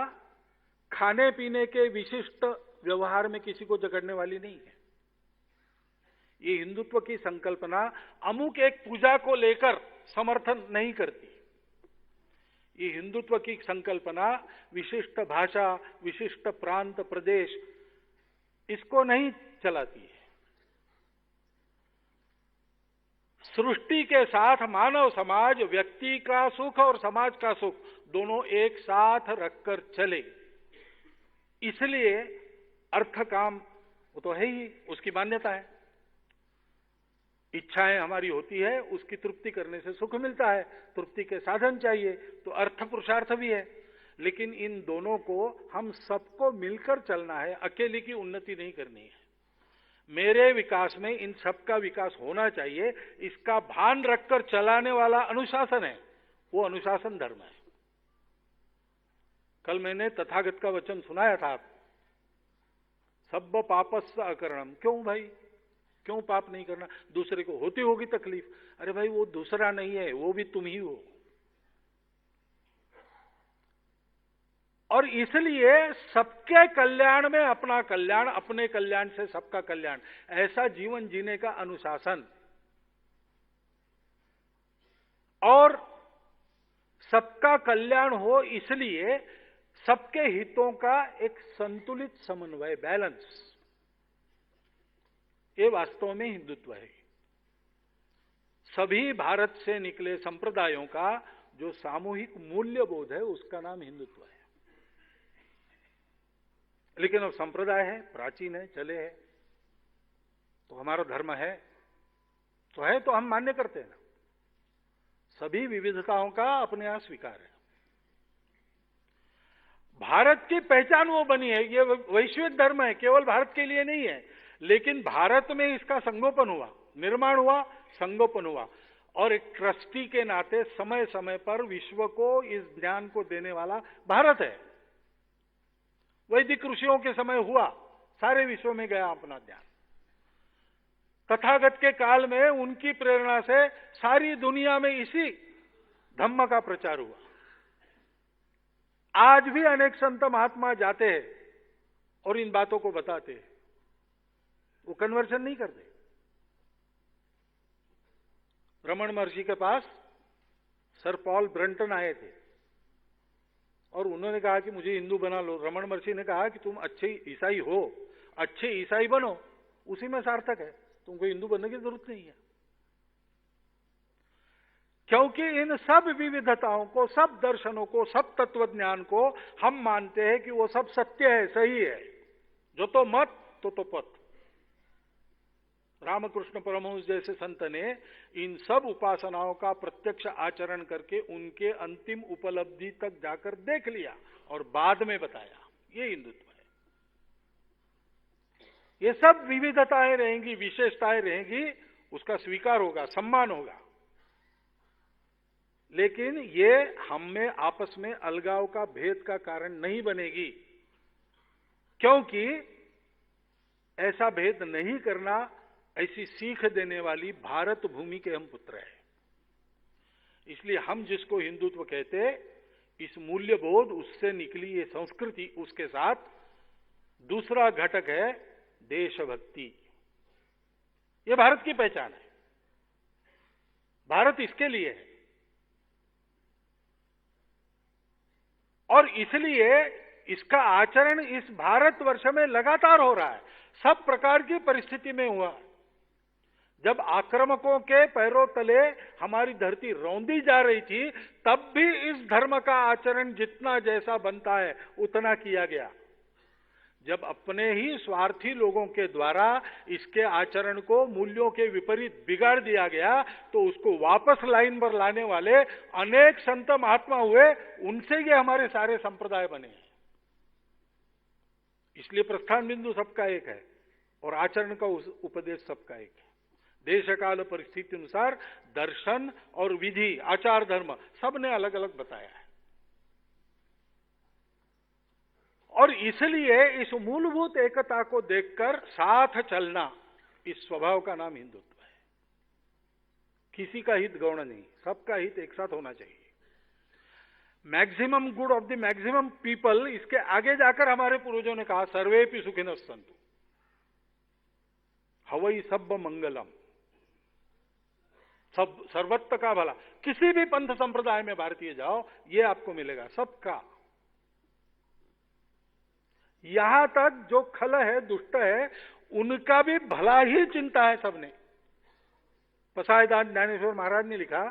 खाने पीने के विशिष्ट व्यवहार में किसी को जकड़ने वाली नहीं है। ये हिंदुत्व की संकल्पना अमुक एक पूजा को लेकर समर्थन नहीं करती। ये हिंदुत्व की संकल्पना विशिष्ट भाषा, विशिष्ट प्रांत, प्रदेश, इसको नहीं चलाती है। सृष्टि के साथ मानव समाज व्यक्ति का सुख और समाज का सुख दोनों एक साथ रखकर चले। इसलिए अर्थ काम वो तो है ही, उसकी मान्यता है। इच्छाएं हमारी होती है, उसकी तृप्ति करने से सुख मिलता है, तृप्ति के साधन चाहिए, तो अर्थ पुरुषार्थ भी है। लेकिन इन दोनों को हम सबको मिलकर चलना है, अकेले की उन्नति नहीं करनी है। मेरे विकास में इन सबका विकास होना चाहिए, इसका भान रखकर चलाने वाला अनुशासन है, वो अनुशासन धर्म है। कल मैंने तथागत का वचन सुनाया था, सब पापस्य अकरणम। क्यों भाई, क्यों पाप नहीं करना? दूसरे को होती होगी तकलीफ, अरे भाई वो दूसरा नहीं है, वो भी तुम ही हो। और इसलिए सबके कल्याण में अपना कल्याण, अपने कल्याण से सबका कल्याण, ऐसा जीवन जीने का अनुशासन और सबका कल्याण हो, इसलिए सबके हितों का एक संतुलित समन्वय, बैलेंस, ये वास्तव में हिंदुत्व है। सभी भारत से निकले संप्रदायों का जो सामूहिक मूल्य बोध है, उसका नाम हिंदुत्व है। लेकिन अब संप्रदाय है, प्राचीन है, चले है, तो हमारा धर्म है तो हम मान्य करते हैं ना। सभी विविधताओं का अपने यहां स्वीकार है। भारत की पहचान वो बनी है, ये वैश्विक धर्म है, केवल भारत के लिए नहीं है, लेकिन भारत में इसका संगोपन हुआ, निर्माण हुआ, संगोपन हुआ। और एक ट्रस्टी के नाते समय समय पर विश्व को इस ज्ञान को देने वाला भारत है। वैदिक ऋषियों के समय हुआ, सारे विश्व में गया अपना ज्ञान। तथागत के काल में उनकी प्रेरणा से सारी दुनिया में इसी धम्म का प्रचार हुआ। आज भी अनेक संत महात्मा जाते हैं और इन बातों को बताते हैं, वो कन्वर्शन नहीं करते। रमण महर्षि के पास सर पॉल ब्रंटन आए थे और उन्होंने कहा कि मुझे हिंदू बना लो। रमण महर्षि ने कहा कि तुम अच्छे ईसाई हो, अच्छे ईसाई बनो, उसी में सार्थक है, तुमको हिंदू बनने की जरूरत नहीं है। क्योंकि इन सब विविधताओं को, सब दर्शनों को, सब तत्वज्ञान को हम मानते हैं कि वो सब सत्य है, सही है। जो तो मत तो पथ। रामकृष्ण परमहंस जैसे संत ने इन सब उपासनाओं का प्रत्यक्ष आचरण करके उनके अंतिम उपलब्धि तक जाकर देख लिया और बाद में बताया, ये हिंदुत्व है। ये सब विविधताएं रहेंगी, विशेषताएं रहेंगी, उसका स्वीकार होगा, सम्मान होगा, लेकिन ये हम में आपस में अलगाव का, भेद का कारण नहीं बनेगी। क्योंकि ऐसा भेद नहीं करना, ऐसी सीख देने वाली भारत भूमि के हम पुत्र हैं। इसलिए हम जिसको हिंदुत्व कहते, इस मूल्यबोध, उससे निकली ये संस्कृति, उसके साथ दूसरा घटक है देशभक्ति। ये भारत की पहचान है, भारत इसके लिए है। और इसलिए इसका आचरण इस भारतवर्ष में लगातार हो रहा है, सब प्रकार की परिस्थिति में हुआ। जब आक्रामकों के पैरों तले हमारी धरती रौंदी जा रही थी, तब भी इस धर्म का आचरण जितना जैसा बनता है उतना किया गया। जब अपने ही स्वार्थी लोगों के द्वारा इसके आचरण को मूल्यों के विपरीत बिगाड़ दिया गया, तो उसको वापस लाइन पर लाने वाले अनेक संत महात्मा हुए, उनसे ये हमारे सारे संप्रदाय बने हैं। इसलिए प्रस्थान बिंदु सबका एक है और आचरण का उपदेश सबका एक है। देश काल परिस्थिति अनुसार दर्शन और विधि, आचार धर्म सबने अलग अलग बताया है। और इसलिए इस मूलभूत एकता को देखकर साथ चलना, इस स्वभाव का नाम हिंदुत्व है। किसी का हित गौण नहीं, सबका हित एक साथ होना चाहिए। Maximum good of the maximum people, इसके आगे जाकर हमारे पूर्वजों ने कहा सर्वेपि सुखिनः सन्तु, हवै सब मंगलम, सब सर्वत्र का भला। किसी भी पंथ संप्रदाय में भारतीय जाओ, ये आपको मिलेगा, सबका। यहां तक जो खल है, दुष्ट है, उनका भी भला ही चिंता है सबने। पसायदान ज्ञानेश्वर महाराज ने लिखा,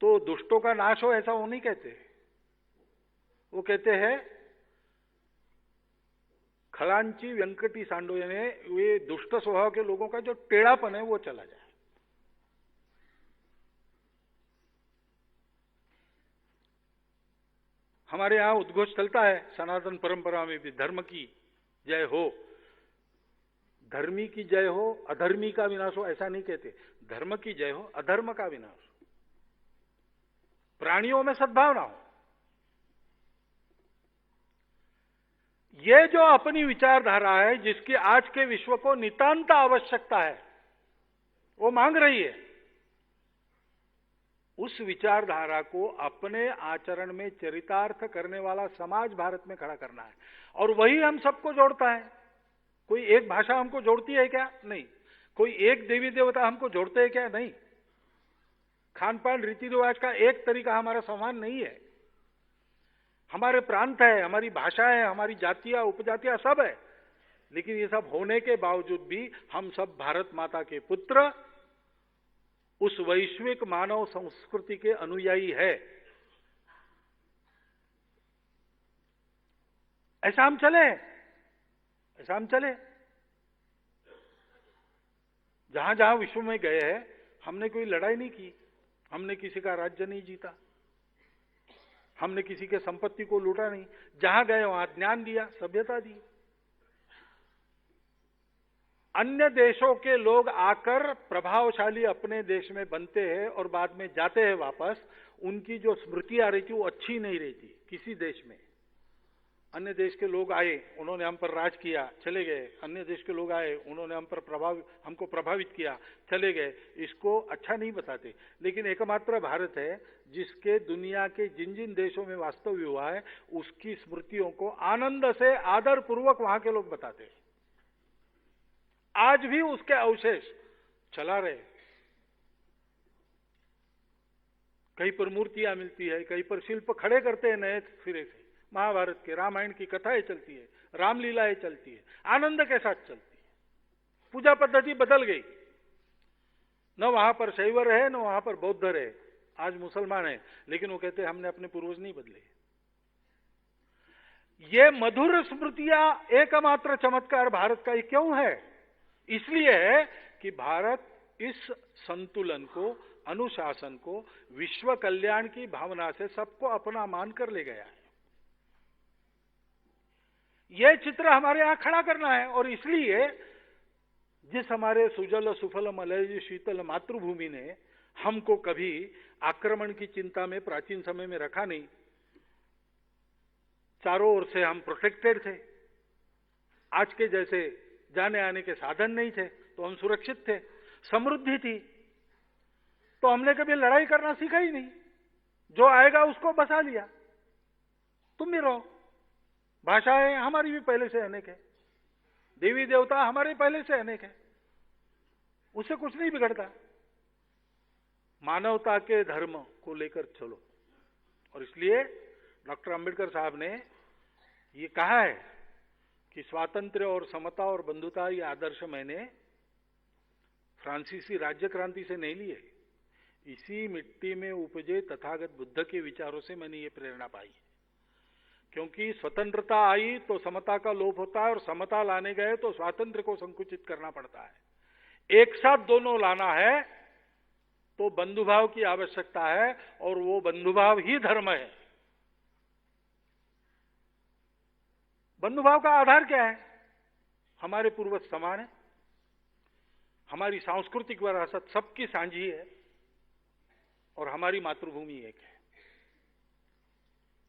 तो दुष्टों का नाश हो ऐसा वो नहीं कहते। वो कहते हैं खलांची व्यंकटी सांडो, यानी वे दुष्ट स्वभाव के लोगों का जो टेढ़ापन है वो चला जाए। हमारे यहां उद्घोष चलता है सनातन परंपरा में भी, धर्म की जय हो, धर्मी की जय हो, अधर्मी का विनाश हो, ऐसा नहीं कहते। धर्म की जय हो, अधर्म का विनाश हो, प्राणियों में सद्भावना हो। ये जो अपनी विचारधारा है, जिसकी आज के विश्व को नितांत आवश्यकता है, वो मांग रही है, उस विचारधारा को अपने आचरण में चरितार्थ करने वाला समाज भारत में खड़ा करना है। और वही हम सबको जोड़ता है। कोई एक भाषा हमको जोड़ती है क्या? नहीं। कोई एक देवी देवता हमको जोड़ते हैं क्या? नहीं। खान पान रीति रिवाज का एक तरीका हमारा समान नहीं है। हमारे प्रांत है, हमारी भाषा है, हमारी जातियां उपजातियां सब है, लेकिन ये सब होने के बावजूद भी हम सब भारत माता के पुत्र, उस वैश्विक मानव संस्कृति के अनुयायी है। ऐसा हम चले, ऐसा हम चले। जहां जहां विश्व में गए हैं, हमने कोई लड़ाई नहीं की, हमने किसी का राज्य नहीं जीता, हमने किसी के संपत्ति को लूटा नहीं। जहां गए वहां ज्ञान दिया, सभ्यता दी। अन्य देशों के लोग आकर प्रभावशाली अपने देश में बनते हैं और बाद में जाते हैं वापस, उनकी जो स्मृति आ रही थी वो अच्छी नहीं रहती किसी देश में। अन्य देश के लोग आए, उन्होंने हम पर राज किया, चले गए। अन्य देश के लोग आए, उन्होंने हमको प्रभावित किया, चले गए। इसको अच्छा नहीं बताते। लेकिन एकमात्र भारत है जिसके दुनिया के जिन जिन देशों में वास्तव हुआ है, उसकी स्मृतियों को आनंद से आदर पूर्वक वहां के लोग बताते हैं। आज भी उसके अवशेष चला रहे। कहीं पर मूर्तियां मिलती है, कहीं पर शिल्प खड़े करते हैं नए सिरे से। महाभारत के, रामायण की कथाएं चलती है, रामलीलाएं चलती है, आनंद के साथ चलती है। पूजा पद्धति बदल गई, न वहां पर शैव रहे, न वहां पर बौद्ध रहे, आज मुसलमान है, लेकिन वो कहते हैं हमने अपने पूर्वज नहीं बदले। ये मधुर स्मृतियां एकमात्र चमत्कार भारत का ही क्यों है? इसलिए है कि भारत इस संतुलन को, अनुशासन को, विश्व कल्याण की भावना से सबको अपना मानकर ले गया है। यह चित्र हमारे यहां खड़ा करना है। और इसलिए जिस हमारे सुजल सुफल मलय शीतल मातृभूमि ने हमको कभी आक्रमण की चिंता में प्राचीन समय में रखा नहीं, चारों ओर से हम प्रोटेक्टेड थे, आज के जैसे जाने आने के साधन नहीं थे, तो हम सुरक्षित थे, समृद्धि थी, तो हमने कभी लड़ाई करना सीखा ही नहीं। जो आएगा उसको बसा लिया, तुम भी रहो। भाषाएं हमारी भी पहले से अनेक है, देवी देवता हमारे पहले से अनेक है, उससे कुछ नहीं बिगड़ता। मानवता के धर्म को लेकर चलो। और इसलिए डॉक्टर अंबेडकर साहब ने ये कहा है कि स्वातंत्र्य और समता और बंधुता, ये आदर्श मैंने फ्रांसीसी राज्य क्रांति से नहीं लिए, इसी मिट्टी में उपजे तथागत बुद्ध के विचारों से मैंने ये प्रेरणा पाई। क्योंकि स्वतंत्रता आई तो समता का लोप होता है, और समता लाने गए तो स्वातंत्र्य को संकुचित करना पड़ता है। एक साथ दोनों लाना है तो बंधुभाव की आवश्यकता है, और वो बंधुभाव ही धर्म है। बंधुभाव का आधार क्या है? हमारे पूर्वज समान है, हमारी सांस्कृतिक विरासत सबकी साझी है, और हमारी मातृभूमि एक है।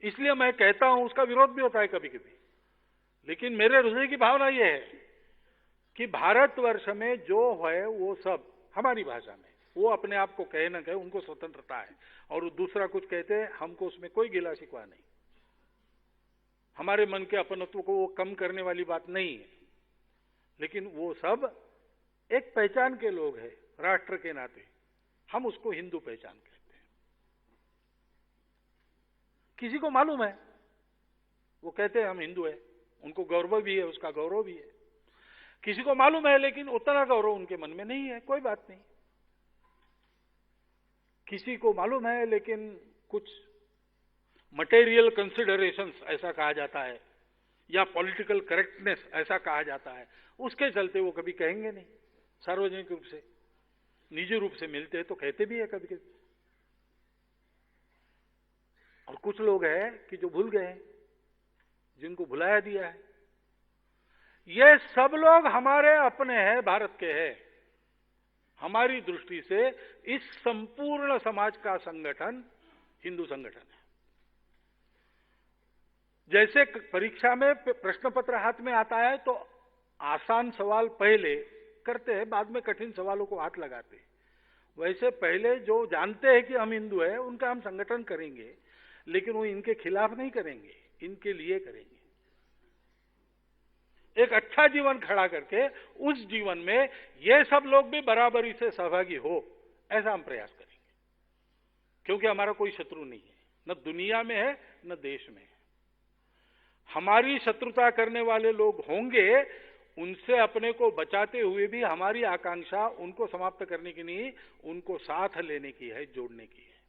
इसलिए मैं कहता हूं, उसका विरोध भी होता है कभी कभी, लेकिन मेरे हृदय की भावना यह है कि भारतवर्ष में जो है वो सब हमारी भाषा में, वो अपने आप को कहे न कहे, उनको स्वतंत्रता है, और दूसरा कुछ कहते हैं, हमको उसमें कोई गिला शिकवा नहीं। हमारे मन के अपनत्व को वो कम करने वाली बात नहीं है, लेकिन वो सब एक पहचान के लोग हैं राष्ट्र के नाते। हम उसको हिंदू पहचान कहते हैं। किसी को मालूम है, वो कहते हैं हम हिंदू हैं, उनको गौरव भी है, उसका गौरव भी है। किसी को मालूम है लेकिन उतना गौरव उनके मन में नहीं है, कोई बात नहीं। किसी को मालूम है लेकिन कुछ मटेरियल कंसिडरेशंस ऐसा कहा जाता है, या पॉलिटिकल करेक्टनेस ऐसा कहा जाता है, उसके चलते वो कभी कहेंगे नहीं। सार्वजनिक रूप से, निजी रूप से मिलते हैं तो कहते भी है कभी कभी। और कुछ लोग हैं कि जो भूल गए हैं, जिनको भुलाया दिया है। ये सब लोग हमारे अपने हैं, भारत के हैं। हमारी दृष्टि से इस संपूर्ण समाज का संगठन हिंदू संगठन है। जैसे परीक्षा में प्रश्न पत्र हाथ में आता है तो आसान सवाल पहले करते हैं, बाद में कठिन सवालों को हाथ लगाते हैं। वैसे पहले जो जानते हैं कि हम हिंदू हैं उनका हम संगठन करेंगे, लेकिन वो इनके खिलाफ नहीं करेंगे, इनके लिए करेंगे। एक अच्छा जीवन खड़ा करके उस जीवन में ये सब लोग भी बराबरी से सहभागी हो, ऐसा हम प्रयास करेंगे। क्योंकि हमारा कोई शत्रु नहीं है, न दुनिया में है न देश में है। हमारी शत्रुता करने वाले लोग होंगे, उनसे अपने को बचाते हुए भी हमारी आकांक्षा उनको समाप्त करने की नहीं, उनको साथ लेने की है, जोड़ने की है।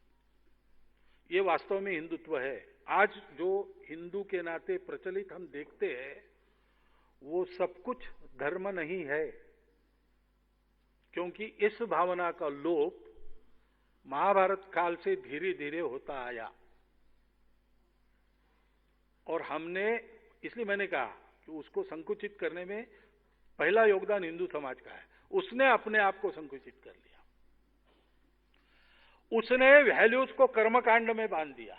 ये वास्तव में हिंदुत्व है। आज जो हिंदू के नाते प्रचलित हम देखते हैं वो सब कुछ धर्म नहीं है, क्योंकि इस भावना का लोप महाभारत काल से धीरे धीरे होता आया। और हमने, इसलिए मैंने कहा कि उसको संकुचित करने में पहला योगदान हिंदू समाज का है। उसने अपने आप को संकुचित कर लिया, उसने वैल्यूज को कर्मकांड में बांध दिया,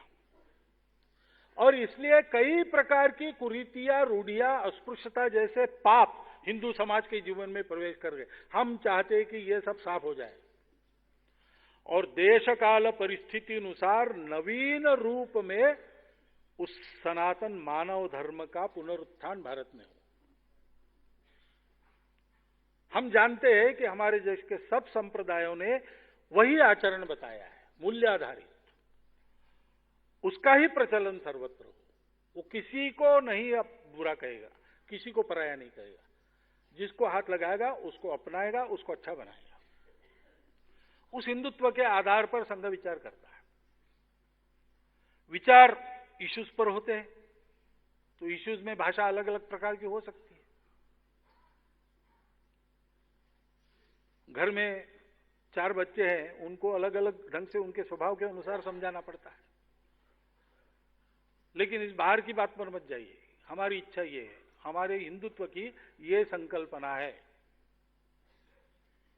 और इसलिए कई प्रकार की कुरीतियां, रूढ़ियां, अस्पृश्यता जैसे पाप हिंदू समाज के जीवन में प्रवेश कर गए। हम चाहते हैं कि ये सब साफ हो जाए और देश काल परिस्थिति अनुसार नवीन रूप में उस सनातन मानव धर्म का पुनरुत्थान भारत में हो। हम जानते हैं कि हमारे देश के सब संप्रदायों ने वही आचरण बताया है, मूल्य आधारित। उसका ही प्रचलन सर्वत्र हो। वो किसी को नहीं अब बुरा कहेगा, किसी को पराया नहीं कहेगा। जिसको हाथ लगाएगा उसको अपनाएगा, उसको अच्छा बनाएगा। उस हिंदुत्व के आधार पर संघ विचार करता है। विचार इश्यूज पर होते हैं तो इश्यूज में भाषा अलग अलग प्रकार की हो सकती है। घर में 4 बच्चे हैं, उनको अलग अलग ढंग से उनके स्वभाव के अनुसार समझाना पड़ता है। लेकिन इस बाहर की बात पर मत जाइए। हमारी इच्छा ये है, हमारे हिंदुत्व की ये संकल्पना है,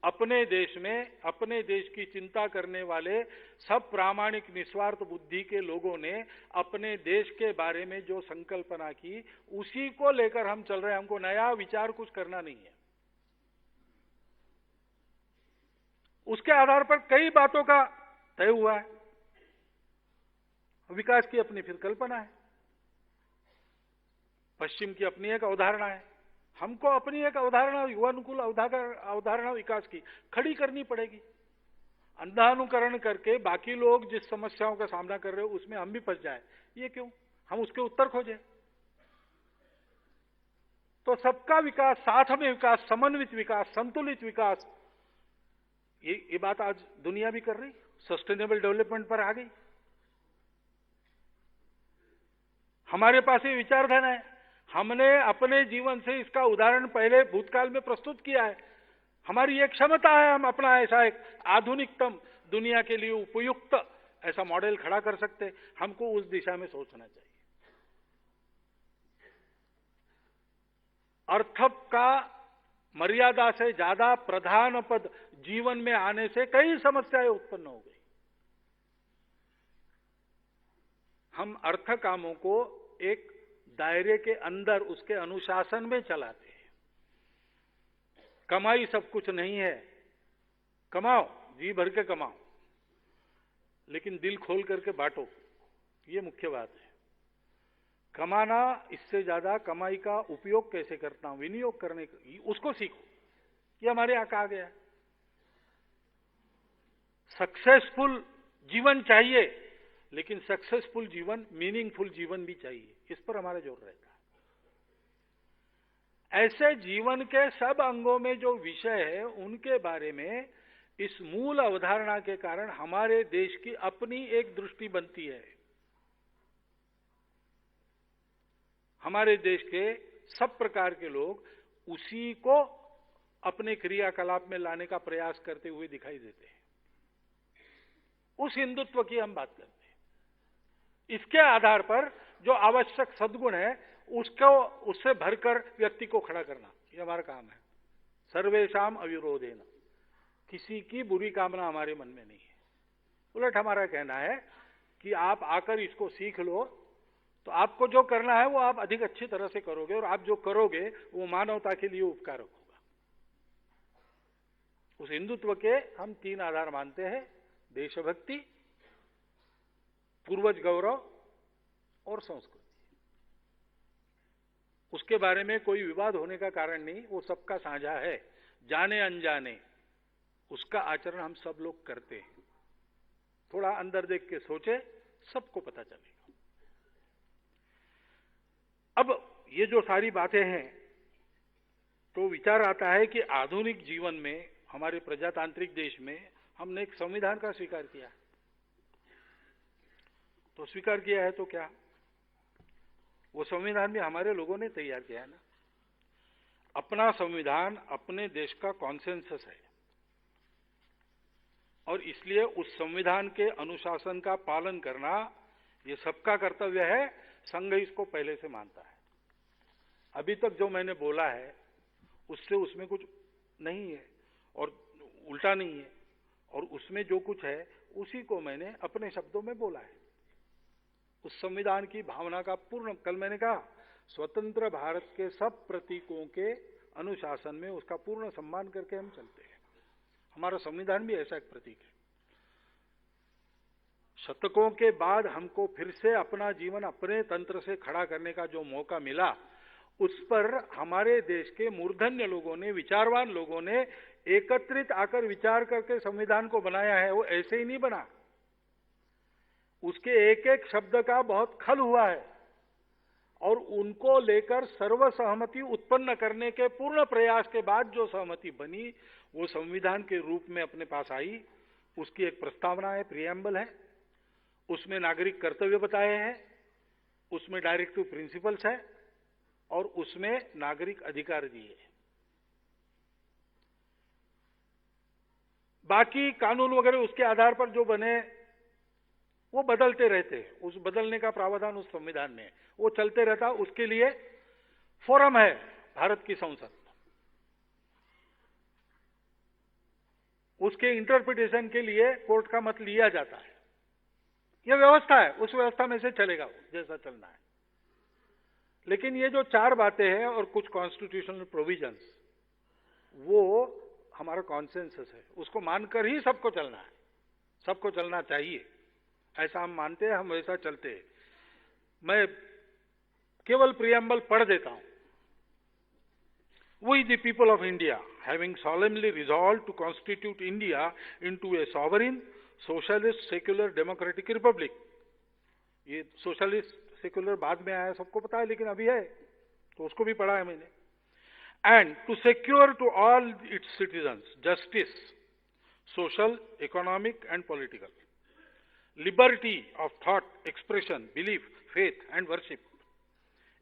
अपने देश में अपने देश की चिंता करने वाले सब प्रामाणिक निस्वार्थ बुद्धि के लोगों ने अपने देश के बारे में जो संकल्पना की, उसी को लेकर हम चल रहे हैं। हमको नया विचार कुछ करना नहीं है। उसके आधार पर कई बातों का तय हुआ है। विकास की अपनी फिर कल्पना है, पश्चिम की अपनी एक अवधारणा है। हमको अपनी एक अवधारणा, युवानुकूल अवधारणा विकास की खड़ी करनी पड़ेगी। अंधानुकरण करके बाकी लोग जिस समस्याओं का सामना कर रहे हो उसमें हम भी फंस जाए, ये क्यों? हम उसके उत्तर खोजें। तो सबका विकास, साथ में विकास, समन्वित विकास, संतुलित विकास, ये बात आज दुनिया भी कर रही, सस्टेनेबल डेवलपमेंट पर आ गई। हमारे पास ये विचारधारा है। हमने अपने जीवन से इसका उदाहरण पहले भूतकाल में प्रस्तुत किया है। हमारी एक क्षमता है, हम अपना ऐसा एक आधुनिकतम, दुनिया के लिए उपयुक्त ऐसा मॉडल खड़ा कर सकते हैं। हमको उस दिशा में सोचना चाहिए। अर्थ का मर्यादा से ज्यादा प्रधान पद जीवन में आने से कई समस्याएं उत्पन्न हो गई। हम अर्थ कामों को एक दायरे के अंदर, उसके अनुशासन में चलाते हैं। कमाई सब कुछ नहीं है। कमाओ, जी भर के कमाओ, लेकिन दिल खोल करके बांटो, ये मुख्य बात है। कमाना, इससे ज्यादा कमाई का उपयोग कैसे करता हूं, विनियोग करने का, उसको सीखो। ये हमारे यहां कहा गया। सक्सेसफुल जीवन चाहिए, लेकिन सक्सेसफुल जीवन, मीनिंगफुल जीवन भी चाहिए। इस पर हमारा जोर रहता है। ऐसे जीवन के सब अंगों में जो विषय है उनके बारे में इस मूल अवधारणा के कारण हमारे देश की अपनी एक दृष्टि बनती है। हमारे देश के सब प्रकार के लोग उसी को अपने क्रियाकलाप में लाने का प्रयास करते हुए दिखाई देते हैं। उस हिंदुत्व की हम बात करते हैं। इसके आधार पर जो आवश्यक सद्गुण है उसको उससे भरकर व्यक्ति को खड़ा करना, ये हमारा काम है। सर्वेशाम अविरोधेन, किसी की बुरी कामना हमारे मन में नहीं है। उलट हमारा कहना है कि आप आकर इसको सीख लो तो आपको जो करना है वो आप अधिक अच्छी तरह से करोगे, और आप जो करोगे वो मानवता के लिए उपकारक होगा। उस हिंदुत्व के हम 3 आधार मानते हैं: देशभक्ति, पूर्वज गौरव और संस्कृति। उसके बारे में कोई विवाद होने का कारण नहीं, वो सबका साझा है। जाने अनजाने उसका आचरण हम सब लोग करते हैं। थोड़ा अंदर देख के सोचे, सबको पता चलेगा। अब ये जो सारी बातें हैं, तो विचार आता है कि आधुनिक जीवन में, हमारे प्रजातांत्रिक देश में, हमने एक संविधान का स्वीकार किया। तो स्वीकार किया है तो क्या, वो संविधान भी हमारे लोगों ने तैयार किया है ना। अपना संविधान अपने देश का कॉन्सेंसस है, और इसलिए उस संविधान के अनुशासन का पालन करना ये सबका कर्तव्य है। संघ इसको पहले से मानता है। अभी तक जो मैंने बोला है उससे उसमें कुछ नहीं है और उल्टा नहीं है, और उसमें जो कुछ है उसी को मैंने अपने शब्दों में बोला है। उस संविधान की भावना का पूर्ण, कल मैंने कहा, स्वतंत्र भारत के सब प्रतीकों के अनुशासन में उसका पूर्ण सम्मान करके हम चलते हैं। हमारा संविधान भी ऐसा एक प्रतीक है। शतकों के बाद हमको फिर से अपना जीवन अपने तंत्र से खड़ा करने का जो मौका मिला, उस पर हमारे देश के मूर्धन्य लोगों ने, विचारवान लोगों ने एकत्रित आकर विचार करके संविधान को बनाया है। वो ऐसे ही नहीं बना, उसके एक एक शब्द का बहुत खल हुआ है, और उनको लेकर सर्वसहमति उत्पन्न करने के पूर्ण प्रयास के बाद जो सहमति बनी, वो संविधान के रूप में अपने पास आई। उसकी एक प्रस्तावना है, प्रियम्बल है, उसमें नागरिक कर्तव्य बताए हैं, उसमें डायरेक्टिव प्रिंसिपल्स है, और उसमें नागरिक अधिकार दिए। बाकी कानून वगैरह उसके आधार पर जो बने वो बदलते रहते हैं। उस बदलने का प्रावधान उस संविधान में है, वो चलते रहता। उसके लिए फोरम है भारत की संसद, उसके इंटरप्रिटेशन के लिए कोर्ट का मत लिया जाता है। यह व्यवस्था है, उस व्यवस्था में से चलेगा वो जैसा चलना है। लेकिन ये जो 4 बातें हैं और कुछ कॉन्स्टिट्यूशनल प्रोविजंस, वो हमारा कॉन्सेंसस है, उसको मानकर ही सबको चलना है, सबको चलना चाहिए, ऐसा हम मानते हैं, हम वैसा चलते हैं। मैं केवल प्रियम्बल पढ़ देता हूं। We the people of India, having solemnly resolved to constitute India into a sovereign, socialist, secular, democratic republic. ये सोशलिस्ट सेक्युलर बाद में आया, सबको पता है, लेकिन अभी है तो उसको भी पढ़ा है मैंने। And to secure to all its citizens justice, social, economic and political, liberty of thought, expression, belief, faith and worship,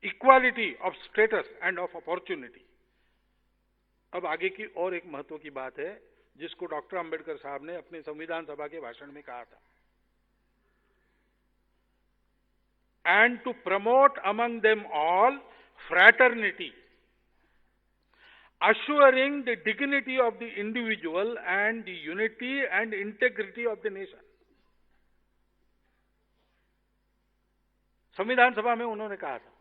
equality of status and of opportunity. अब आगे की और एक महत्व की बात है जिसको डॉक्टर अंबेडकर साहब ने अपने संविधान सभा के भाषण में कहा था। And to promote among them all fraternity, assuring the dignity of the individual and the unity and integrity of the nation. संविधान सभा में उन्होंने कहा था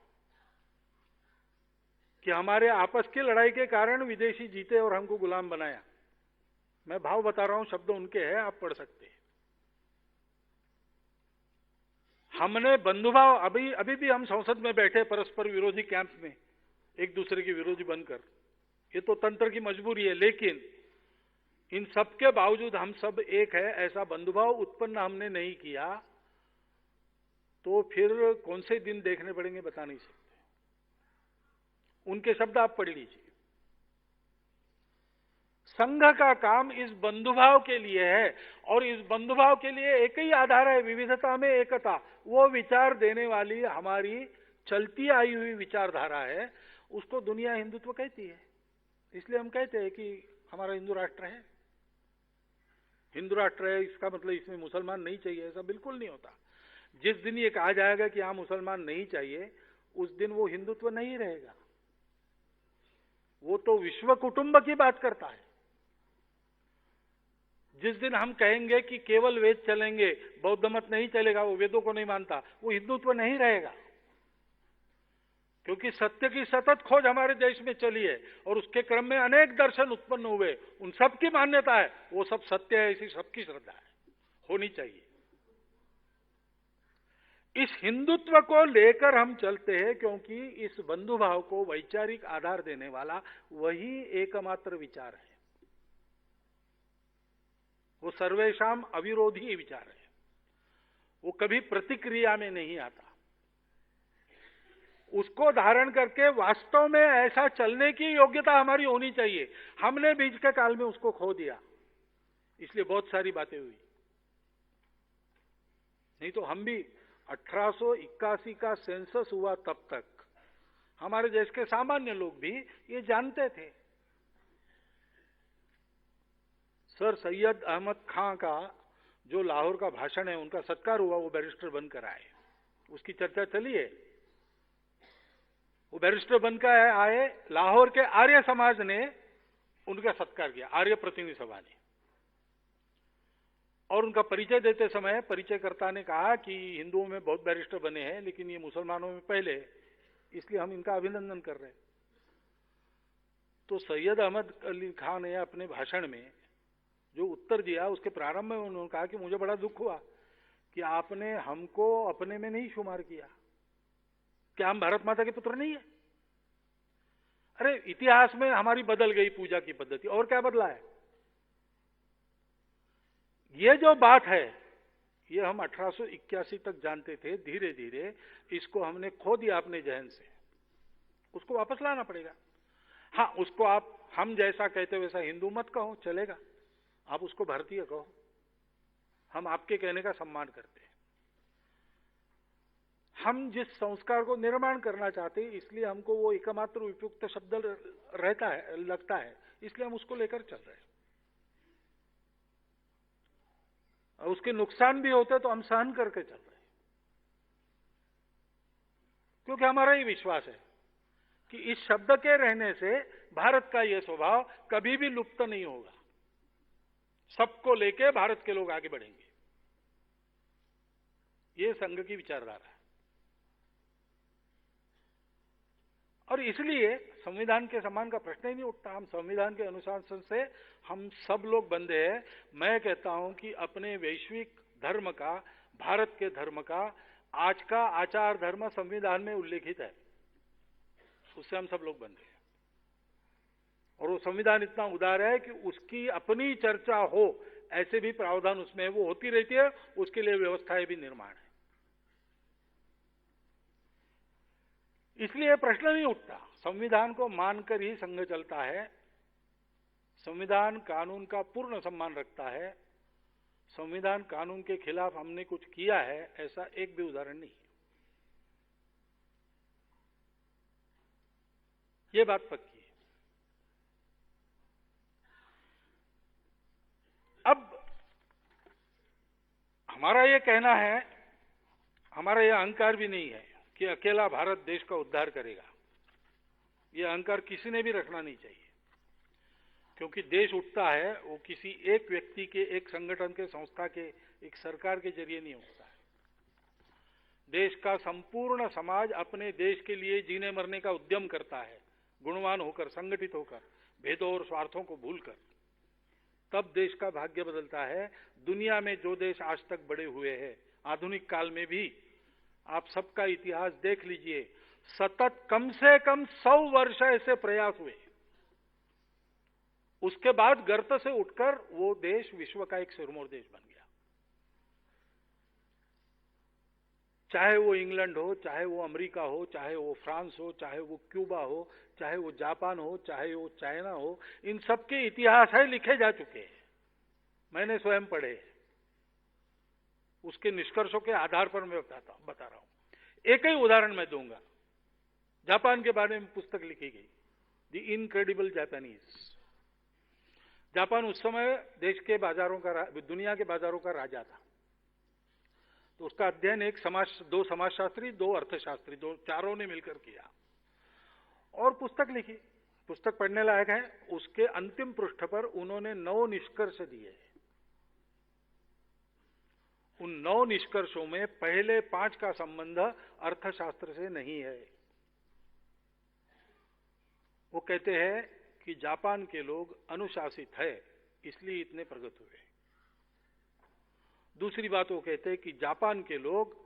कि हमारे आपस की लड़ाई के कारण विदेशी जीते और हमको गुलाम बनाया। मैं भाव बता रहा हूं, शब्द उनके हैं, आप पढ़ सकते हैं। हमने बंधुभाव, अभी भी हम संसद में बैठे परस्पर विरोधी कैंप में एक दूसरे के विरोधी बनकर, ये तो तंत्र की मजबूरी है, लेकिन इन सब के बावजूद हम सब एक है, ऐसा बंधुभाव उत्पन्न हमने नहीं किया तो फिर कौन से दिन देखने पड़ेंगे बता नहीं सकते। उनके शब्द आप पढ़ लीजिए। संघ का काम इस बंधुभाव के लिए है, और इस बंधुभाव के लिए एक ही आधार है, विविधता में एकता। वो विचार देने वाली हमारी चलती आई हुई विचारधारा है, उसको दुनिया हिंदुत्व कहती है। इसलिए हम कहते हैं कि हमारा हिंदू राष्ट्र है। हिंदू राष्ट्र है इसका मतलब इसमें मुसलमान नहीं चाहिए, ऐसा बिल्कुल नहीं होता। जिस दिन ये कहा जाएगा कि हाँ मुसलमान नहीं चाहिए, उस दिन वो हिंदुत्व नहीं रहेगा। वो तो विश्व कुटुंब की बात करता है। जिस दिन हम कहेंगे कि केवल वेद चलेंगे, बौद्ध मत नहीं चलेगा, वो वेदों को नहीं मानता, वो हिंदुत्व नहीं रहेगा। क्योंकि सत्य की सतत खोज हमारे देश में चली है, और उसके क्रम में अनेक दर्शन उत्पन्न हुए, उन सब की मान्यता है वो सब सत्य है, ऐसी सबकी श्रद्धा है, होनी चाहिए। इस हिंदुत्व को लेकर हम चलते हैं, क्योंकि इस बंधुभाव को वैचारिक आधार देने वाला वही एकमात्र विचार है। वो सर्वेशाम अविरोधी विचार है, वो कभी प्रतिक्रिया में नहीं आता। उसको धारण करके वास्तव में ऐसा चलने की योग्यता हमारी होनी चाहिए। हमने बीच के काल में उसको खो दिया, इसलिए बहुत सारी बातें हुई। नहीं तो हम भी 1881 का सेंसस हुआ तब तक हमारे देश के सामान्य लोग भी ये जानते थे। सर सैयद अहमद खां का जो लाहौर का भाषण है, उनका सत्कार हुआ, वो बैरिस्टर बनकर आए, उसकी चर्चा चली है। वो बैरिस्टर बनकर आए, लाहौर के आर्य समाज ने उनका सत्कार किया, आर्य प्रतिनिधि सभा ने। और उनका परिचय देते समय परिचयकर्ता ने कहा कि हिंदुओं में बहुत बैरिस्टर बने हैं, लेकिन ये मुसलमानों में पहले, इसलिए हम इनका अभिनंदन कर रहे हैं। तो सैयद अहमद अली खान ने अपने भाषण में जो उत्तर दिया, उसके प्रारंभ में उन्होंने कहा कि मुझे बड़ा दुख हुआ कि आपने हमको अपने में नहीं शुमार किया। क्या हम भारत माता के पुत्र नहीं है? अरे इतिहास में हमारी बदल गई पूजा की पद्धति, और क्या बदला है? ये जो बात है, ये हम 1881 तक जानते थे, धीरे धीरे इसको हमने खो दिया अपने जहन से। उसको वापस लाना पड़ेगा। हाँ, उसको आप हम जैसा कहते वैसा हिंदू मत कहो, चलेगा। आप उसको भारतीय कहो, हम आपके कहने का सम्मान करते हैं। हम जिस संस्कार को निर्माण करना चाहते हैं, इसलिए हमको वो एकमात्र उपयुक्त शब्द रहता है, लगता है, इसलिए हम उसको लेकर चल रहे हैं। उसके नुकसान भी होते तो हम सहन करके चल रहे हैं, क्योंकि हमारा ही विश्वास है कि इस शब्द के रहने से भारत का यह स्वभाव कभी भी लुप्त नहीं होगा। सबको लेके भारत के लोग आगे बढ़ेंगे, ये संघ की विचारधारा है। और इसलिए संविधान के सम्मान का प्रश्न ही नहीं उठता। हम संविधान के अनुशासन से हम सब लोग बंधे हैं। मैं कहता हूं कि अपने वैश्विक धर्म का, भारत के धर्म का, आज का आचार धर्म संविधान में उल्लेखित है, उससे हम सब लोग बंधे हैं। और वो संविधान इतना उदार है कि उसकी अपनी चर्चा हो, ऐसे भी प्रावधान उसमें वो होती रहती है, उसके लिए व्यवस्थाएं भी निर्माण है। इसलिए प्रश्न नहीं उठता। संविधान को मानकर ही संघ चलता है। संविधान कानून का पूर्ण सम्मान रखता है। संविधान कानून के खिलाफ हमने कुछ किया है, ऐसा एक भी उदाहरण नहीं। ये बात पक्की है। अब हमारा ये कहना है, हमारा ये अहंकार भी नहीं है कि अकेला भारत देश का उद्धार करेगा। ये अहंकार किसी ने भी रखना नहीं चाहिए, क्योंकि देश उठता है वो किसी एक व्यक्ति के, एक संगठन के, संस्था के, एक सरकार के जरिए नहीं उठता है। देश का संपूर्ण समाज अपने देश के लिए जीने मरने का उद्यम करता है, गुणवान होकर, संगठित होकर, भेदों और स्वार्थों को भूलकर। तब देश का भाग्य बदलता है। दुनिया में जो देश आज तक बड़े हुए हैं, आधुनिक काल में भी आप सबका इतिहास देख लीजिए, सतत कम से कम 100 वर्ष ऐसे प्रयास हुए, उसके बाद गर्त से उठकर वो देश विश्व का एक सिरमौर देश बन गया। चाहे वो इंग्लैंड हो, चाहे वो अमेरिका हो, चाहे वो फ्रांस हो, चाहे वो क्यूबा हो, चाहे वो जापान हो, चाहे वो चाइना हो, इन सबके इतिहास है लिखे जा चुके हैं, मैंने स्वयं पढ़े। उसके निष्कर्षों के आधार पर मैं बता रहा हूं। एक ही उदाहरण मैं दूंगा। जापान के बारे में पुस्तक लिखी गई, द इनक्रेडिबल जापानीज। जापान उस समय देश के बाजारों का, दुनिया के बाजारों का राजा था। तो उसका अध्ययन दो समाजशास्त्री, दो अर्थशास्त्री, चारों ने मिलकर किया और पुस्तक लिखी। पुस्तक पढ़ने लायक है। उसके अंतिम पृष्ठ पर उन्होंने 9 निष्कर्ष दिए। उन 9 निष्कर्षों में पहले 5 का संबंध अर्थशास्त्र से नहीं है। वो कहते हैं कि जापान के लोग अनुशासित है, इसलिए इतने प्रगत हुए। दूसरी बात वो कहते हैं कि जापान के लोग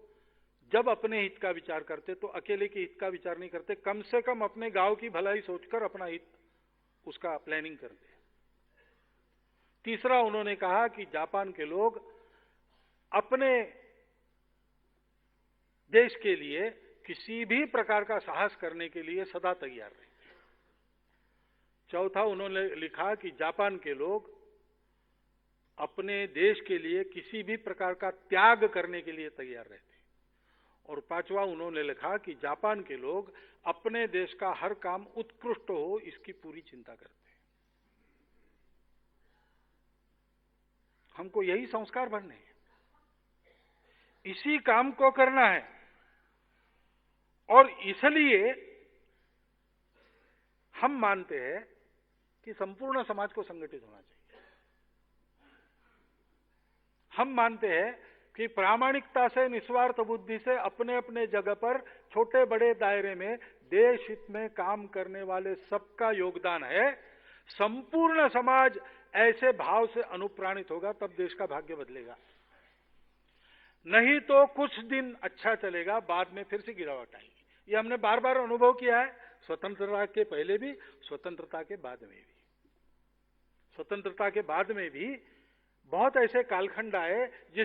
जब अपने हित का विचार करते तो अकेले के हित का विचार नहीं करते, कम से कम अपने गांव की भलाई सोचकर अपना हित उसका प्लानिंग करते। तीसरा उन्होंने कहा कि जापान के लोग अपने देश के लिए किसी भी प्रकार का साहस करने के लिए सदा तैयार रहते। चौथा उन्होंने लिखा कि जापान के लोग अपने देश के लिए किसी भी प्रकार का त्याग करने के लिए तैयार रहते। और पांचवा उन्होंने लिखा कि जापान के लोग अपने देश का हर काम उत्कृष्ट हो, इसकी पूरी चिंता करते हैं। हमको यही संस्कार भरने हैं, इसी काम को करना है। और इसलिए हम मानते हैं कि संपूर्ण समाज को संगठित होना चाहिए। हम मानते हैं कि प्रामाणिकता से, निस्वार्थ बुद्धि से अपने अपने जगह पर छोटे बड़े दायरे में देश हित में काम करने वाले सबका योगदान है। संपूर्ण समाज ऐसे भाव से अनुप्राणित होगा तब देश का भाग्य बदलेगा। नहीं तो कुछ दिन अच्छा चलेगा, बाद में फिर से गिरावट आएगी। ये हमने बार बार अनुभव किया है, स्वतंत्रता के पहले भी, स्वतंत्रता के बाद में भी। स्वतंत्रता के बाद में भी बहुत ऐसे कालखंड आए जिस